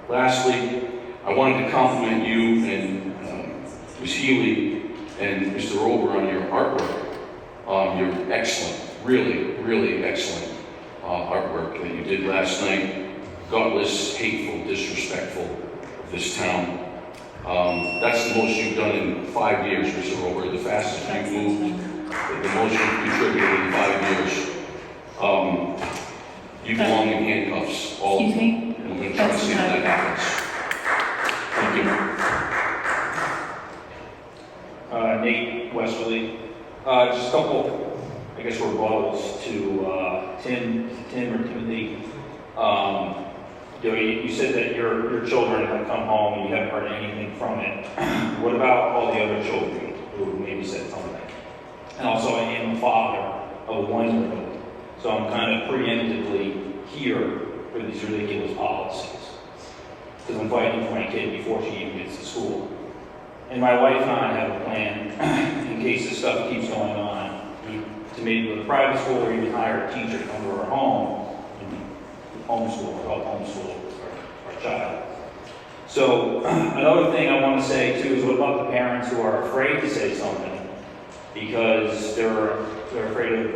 Lastly, I wanted to compliment you and Ms. Healy and Mr. Rober on your artwork. Your excellent, really excellent artwork that you did last night. Gutless, hateful, disrespectful of this town. That's the most you've done in 5 years, Mr. Rober. The fastest you've moved, the most you've contributed in 5 years. You belong in handcuffs, all of them. And I'm going to try to see how that happens. Thank you. Nate Westerly. Just a couple, I guess, rebuttals to Tim or Timothy. You said that your children have come home and you haven't heard anything from it. What about all the other children who maybe said something? And also, I am a father of a 1-year-old, so I'm kind of preemptively here for these ridiculous policies. Because I'm fighting for my kid before she even gets to school. And my wife and I have a plan, in case this stuff keeps going on, to maybe go to private school or even hire a teacher to come to our home and homeschool or help homeschool our child. So another thing I want to say too is, what about the parents who are afraid to say something because they're afraid of,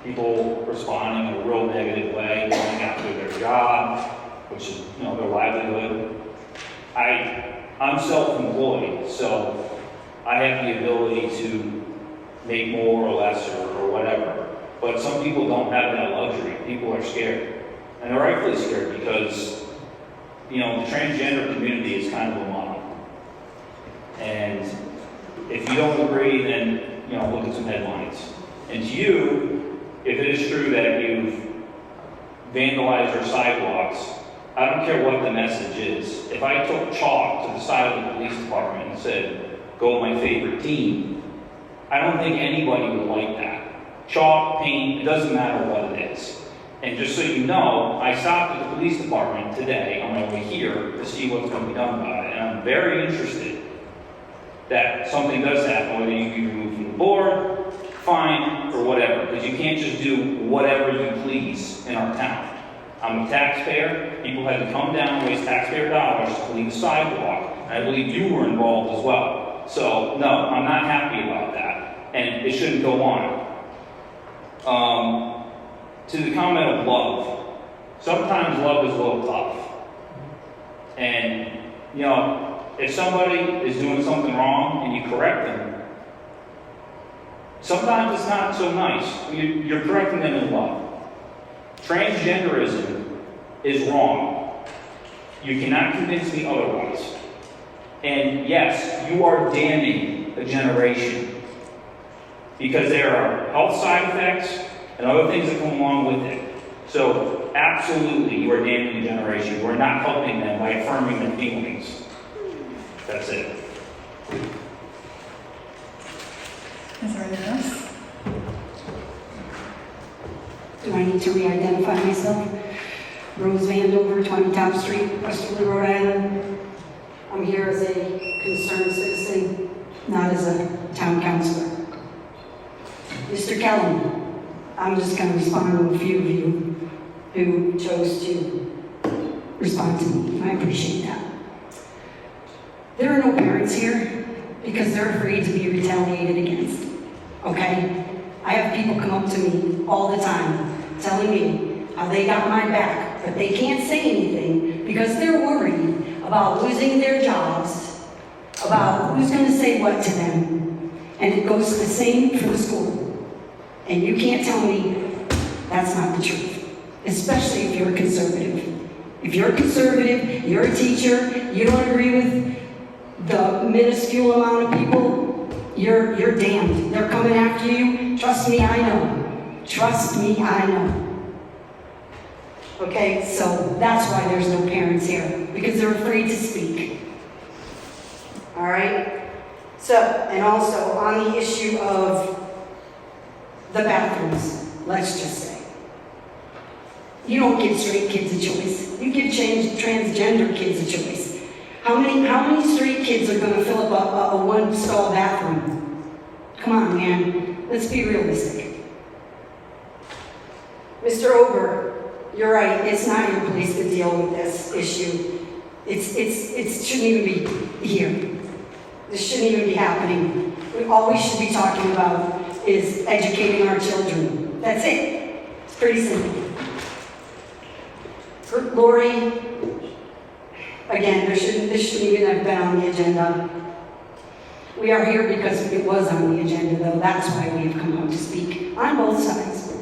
people responding in a real negative way, going after their job, which is, their livelihood. I'm self-employed, so I have the ability to make more or less or whatever. But some people don't have that luxury. People are scared. And they're rightfully scared because you know, the transgender community is kind of a model. And if you don't agree, then, you know, look at some headlines. And to you, if it is true that you've vandalized our sidewalks, I don't care what the message is. If I took chalk to the side of the police department and said, "Go my favorite team," I don't think anybody would like that. Chalk, paint, it doesn't matter what it is. And just so you know, I stopped at the police department today on my way here to see what's going to be done about it. And I'm very interested that something does happen, whether you be removed from the board, fined, or whatever, because you can't just do whatever you please in our town. I'm a taxpayer. People had to come down, waste taxpayer dollars to clean the sidewalk. And I believe you were involved as well. So, no, I'm not happy about that. And it shouldn't go on. To the comment of love, sometimes love is a little tough. And, you know, if somebody is doing something wrong and you correct them, sometimes it's not so nice. You're correcting them in love. Transgenderism is wrong. You cannot convince me otherwise. And yes, you are damning a generation because there are health side effects and other things that come along with it. So, absolutely, you are damning a generation. You are not helping them by affirming their feelings. That's it. Is there anything else? Do I need to re-identify myself? Rose Vandover, 20 Top Street, Westerly, Rhode Island. I'm here as a concerned citizen, not as a town councilor. Mr. Kelly, I'm just going to respond to a few of you who chose to respond to me. I appreciate that. There are no parents here because they're afraid to be retaliated against, okay? I have people come up to me all the time telling me how they got my back, but they can't say anything because they're worried about losing their jobs, about who's going to say what to them, and it goes the same for the school. And you can't tell me that's not the truth, especially if you're a conservative. If you're a conservative, you're a teacher, you don't agree with the minuscule amount of people, you're damned. They're coming after you. Trust me, I know. Trust me, I know. Okay, so that's why there's no parents here, because they're afraid to speak. All right? So, and also on the issue of the bathrooms, let's just say. You don't give straight kids a choice. You give transgender kids a choice. How many straight kids are going to fill up a one-stall bathroom? Come on, man. Let's be realistic. Mr. Ober, you're right. It's not your place to deal with this issue. It shouldn't even be here. This shouldn't even be happening. All we should be talking about is educating our children. That's it. It's pretty simple. For Lori, again, this shouldn't even have been on the agenda. We are here because it was on the agenda, though. That's why we've come out to speak on both sides.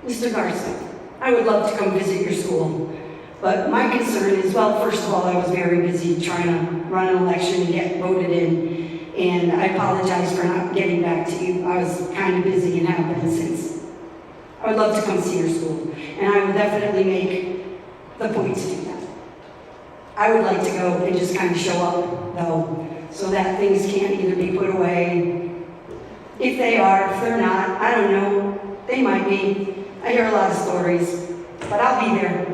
Mr. Garza, I would love to come visit your school, but my concern is, well, first of all, I was very busy trying to run an election and get voted in, and I apologize for not getting back to you. I was kind of busy and have been since. I would love to come see your school, and I would definitely make the point to do that. I would like to go and just kind of show up, though, so that things can't either be put away. If they are, if they're not, I don't know. They might be. I hear a lot of stories, but I'll be there.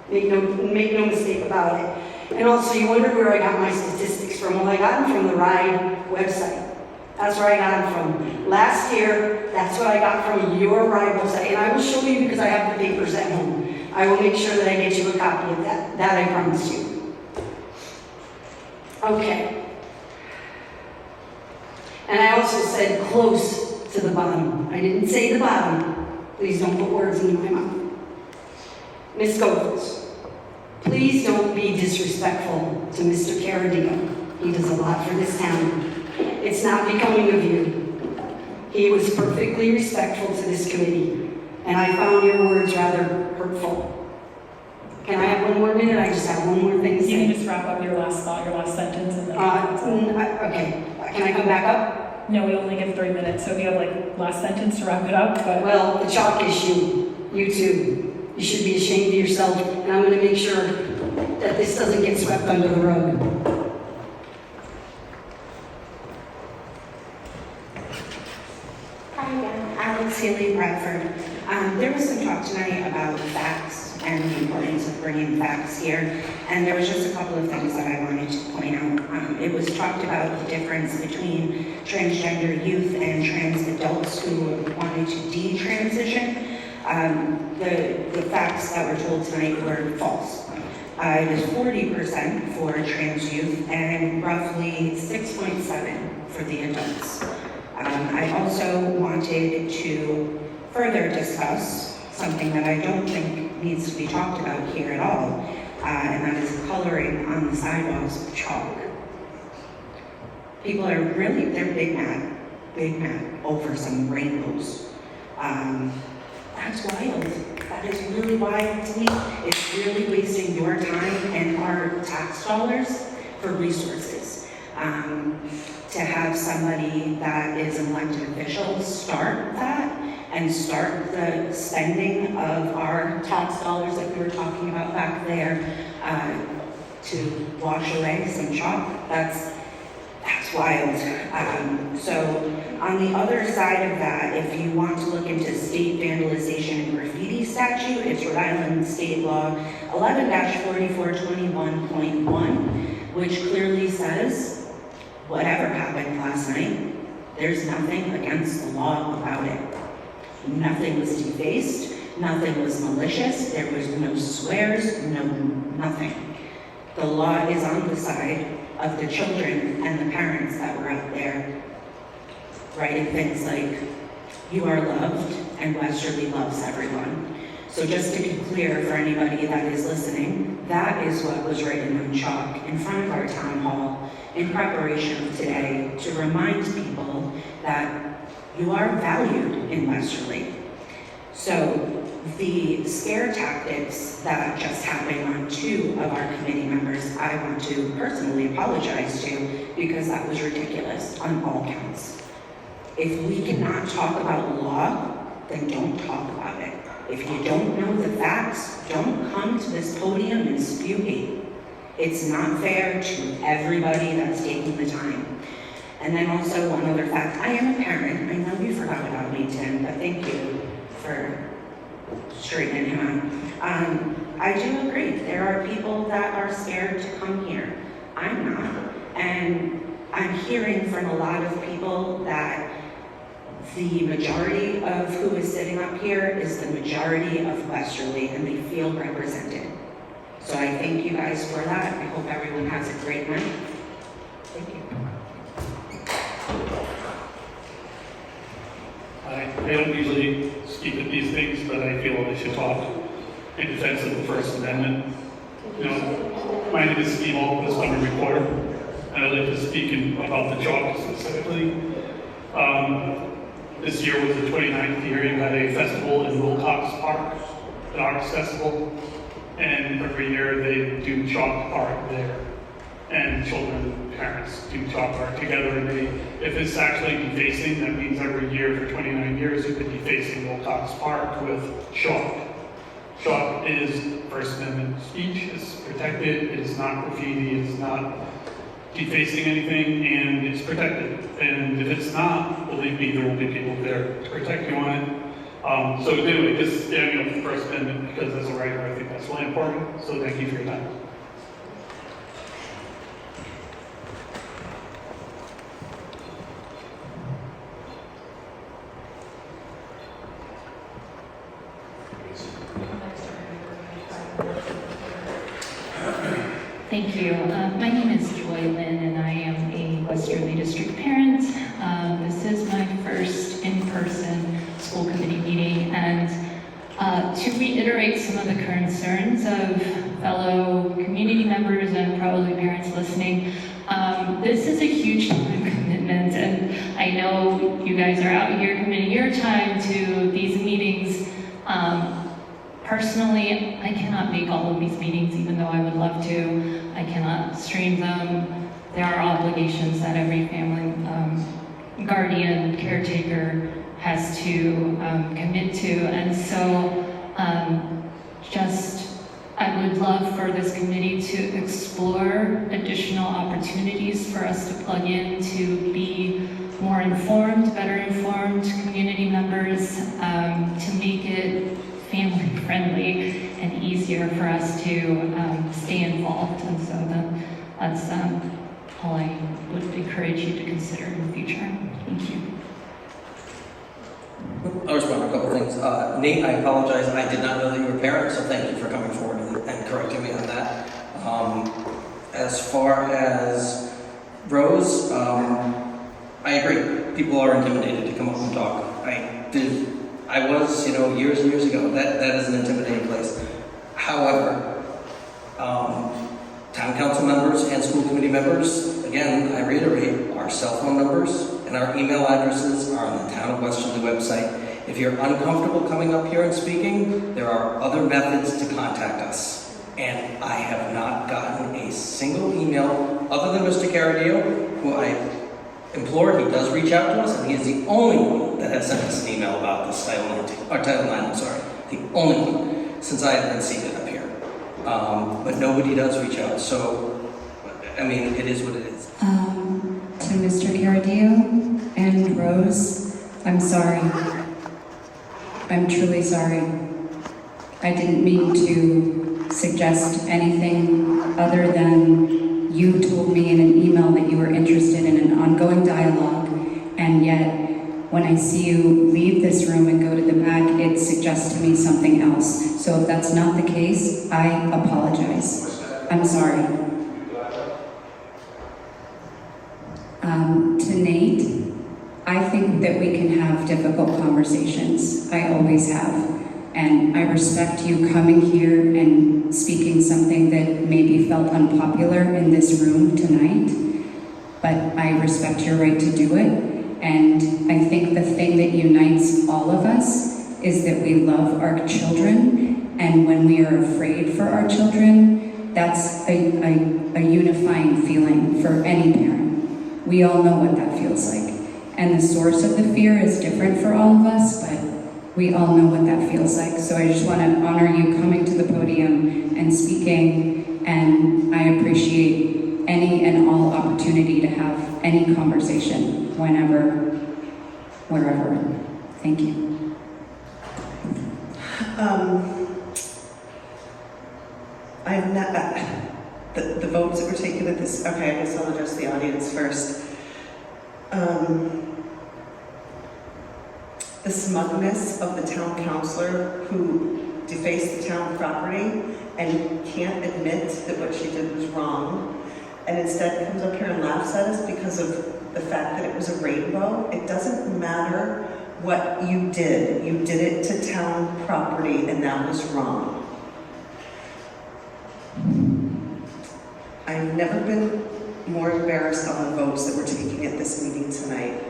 Make no mistake about it. And also, you wonder where I got my statistics from. Well, I got them from the RIDE website. That's where I got them from. Last year, that's what I got from your RIDE website. And I will show you because I have the papers at home. I will make sure that I get you a copy of that. That I promise you. Okay. And I also said close to the bottom. I didn't say the bottom. Please don't put words into my mouth. Ms. Goethals, please don't be disrespectful to Mr. Carradillo. He does a lot for this town. It's not becoming of you. He was perfectly respectful to this committee. And I found your words rather hurtful. Can I have one more minute? I just have one more thing to You can say. just wrap up your last thought, your last sentence, and then. Okay, can I come back up? No, we only give 3 minutes, so if you have like last sentence to wrap it up, but. Well, the chalk issue, you too. You should be ashamed of yourself, and I'm gonna make sure that this doesn't get swept under the rug. Hi again, Alex Seeley, Bradford. There was some talk tonight about facts and the importance of bringing facts here, and there was just a couple of things that I wanted to point out. It was talked about the difference between transgender youth and trans adults who wanted to detransition. The facts that were told tonight were false. It was 40% for trans youth and roughly 6.7% for the adults. I also wanted to further discuss something that I don't think needs to be talked about here at all, and that is coloring on the sidewalks with chalk. People are really, they're big mad over some rainbows. That's wild. That is really wild to me. It's really wasting your time and our tax dollars for resources. To have somebody that is an elected official start that and start the spending of our tax dollars that we were talking about back there to wash away some chalk, that's wild. So on the other side of that, if you want to look into state vandalization and graffiti statute, it's Rhode Island State Law 11-4421.1, which clearly says whatever happened last night, there's nothing against the law about it. Nothing was defaced, nothing was malicious, there was no swears, nothing. The law is on the side of the children and the parents that were out there writing things like, "You are loved and Westerly loves everyone." So just to be clear for anybody that is listening, that is what was written on chalk in front of our town hall in preparation of today to remind people that you are valued in Westerly. So the scare tactics that just happened on 2 of our committee members, I want to personally apologize to because that was ridiculous on all counts. If we cannot talk about law, then don't talk about it. If you don't know the facts, don't come to this podium and spew hate. It's not fair to everybody that's taking the time. And then also one other fact, I am a parent. I know you forgot about me, Tim, but thank you for straightening him out. I do agree, there are people that are scared to come here. I'm not. And I'm hearing from a lot of people that the majority of who is sitting up here is the majority of Westerly, and they feel represented. So I thank you guys for that. I hope everyone has a great night. Thank you. I don't usually speak at these things, but I feel I should talk in defense of the First Amendment. You know, my name is Steve Alquist, I'm a reporter, and I'd like to speak about the chalk specifically. This year was the 29th year. You had a festival in Wilcox Park, an arts festival, and every year they do chalk art there. And children and parents do chalk art together, and if it's actually defacing, that means every year for 29 years you've been defacing Wilcox Park with chalk. Chalk is First Amendment speech, it's protected, it is not graffiti, it is not defacing anything, and it's protected. And if it's not, believe me, there will be people there to protect you on it. So anyway, just standing up for the First Amendment, because as a writer, I think that's really important. So thank you for your time. Thank you. My name is Joy Lynn, and I am a Westerly District parent. This is my first in-person school committee meeting, and to reiterate some of the concerns of fellow community members and probably parents listening, this is a huge time commitment, and I know you guys are out here committing your time to these meetings personally, I cannot make all of these meetings, even though I would love to. I cannot stream them. There are obligations that every family guardian, caretaker has to commit to. And so I would love for this committee to explore additional opportunities for us to plug in to be more informed, better informed community members, to make it family friendly and easier for us to stay involved. And so that's all I would encourage you to consider in the future. Thank you. I'll respond to a couple things. Nate, I apologize. I did not know that you were a parent, so thank you for coming forward and correcting me on that. As far as Rose, I agree. People are intimidated to come up and talk. I was, years and years ago. That is an intimidating place. However, town council members and school committee members, again, I reiterate, our cell phone numbers and our email addresses are on the Town of Westerly website. If you're uncomfortable coming up here and speaking, there are other methods to contact us. And I have not gotten a single email other than Mr. Caradillo, who I implore, he does reach out to us, and he is the only one that has sent us an email about this Title IX, the only one, since I have been seated up here. But nobody does reach out, so, I mean, it is what it is. To Mr. Caradillo and Rose, I'm sorry. I'm truly sorry. I didn't mean to suggest anything other than you told me in an email that you were interested in an ongoing dialogue, and yet when I see you leave this room and go to the back, it suggests to me something else. So if that's not the case, I apologize. I'm sorry. To Nate, I think that we can have difficult conversations. I always have. And I respect you coming here and speaking something that maybe felt unpopular in this room tonight, but I respect your right to do it. And I think the thing that unites all of us is that we love our children, and when we are afraid for our children, that's a unifying feeling for any parent. We all know what that feels like. And the source of the fear is different for all of us, but we all know what that feels like. So I just want to honor you coming to the podium and speaking, and I appreciate any and all opportunity to have any conversation, whenever, wherever. Thank you. I'm not, the votes that were taken at this, okay, I guess I'll address the audience first. The smugness of the town councilor who defaced the town property and can't admit that what she did was wrong, and instead comes up here and laughs at us because of the fact that it was a rainbow. It doesn't matter what you did. You did it to town property, and that was wrong. I've never been more embarrassed on the votes that we're taking at this meeting tonight.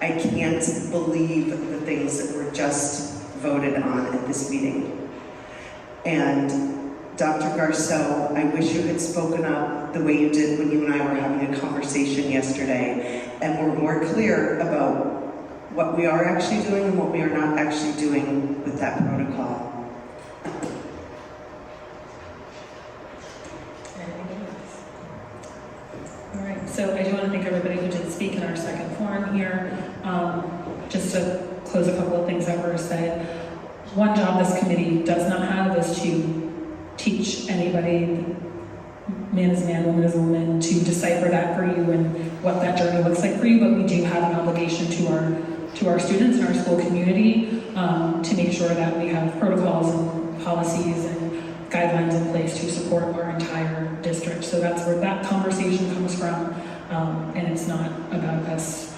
I can't believe the things that were just voted on at this meeting. And Dr. Garceau, I wish you had spoken up the way you did when you and I were having a conversation yesterday, and were more clear about what we are actually doing and what we are not actually doing with that protocol. All right, so I do want to thank everybody who did speak in our second forum here. Just to close a couple of things that were said. One job this committee does not have is to teach anybody, man is a man, woman is a woman, to decipher that for you and what that journey looks like for you, but we do have an obligation to our students and our school community to make sure that we have protocols and policies and guidelines in place to support our entire district. So that's where that conversation comes from, and it's not about us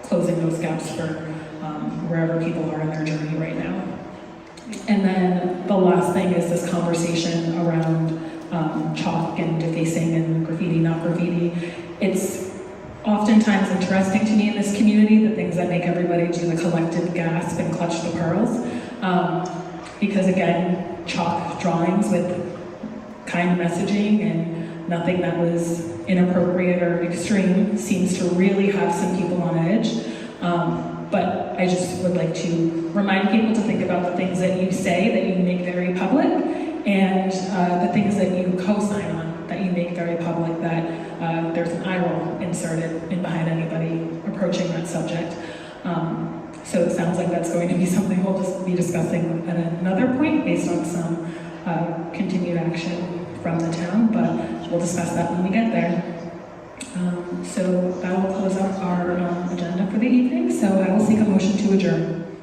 closing those gaps for wherever people are in their journey right now. And then the last thing is this conversation around chalk and defacing and graffiti, not graffiti. It's oftentimes interesting to me in this community, the things that make everybody do the collective gasp and clutch the pearls. because again, chalk drawings with kind messaging and nothing that was inappropriate or extreme seems to really have some people on edge. But I just would like to remind people to think about the things that you say, that you make very public, and the things that you co-sign on, that you make very public, that there's an eye roll inserted in behind anybody approaching that subject. So it sounds like that's going to be something we'll just be discussing at another point based on some continued action from the town, but we'll discuss that when we get there. So that will close up our agenda for the evening, so I will seek a motion to adjourn.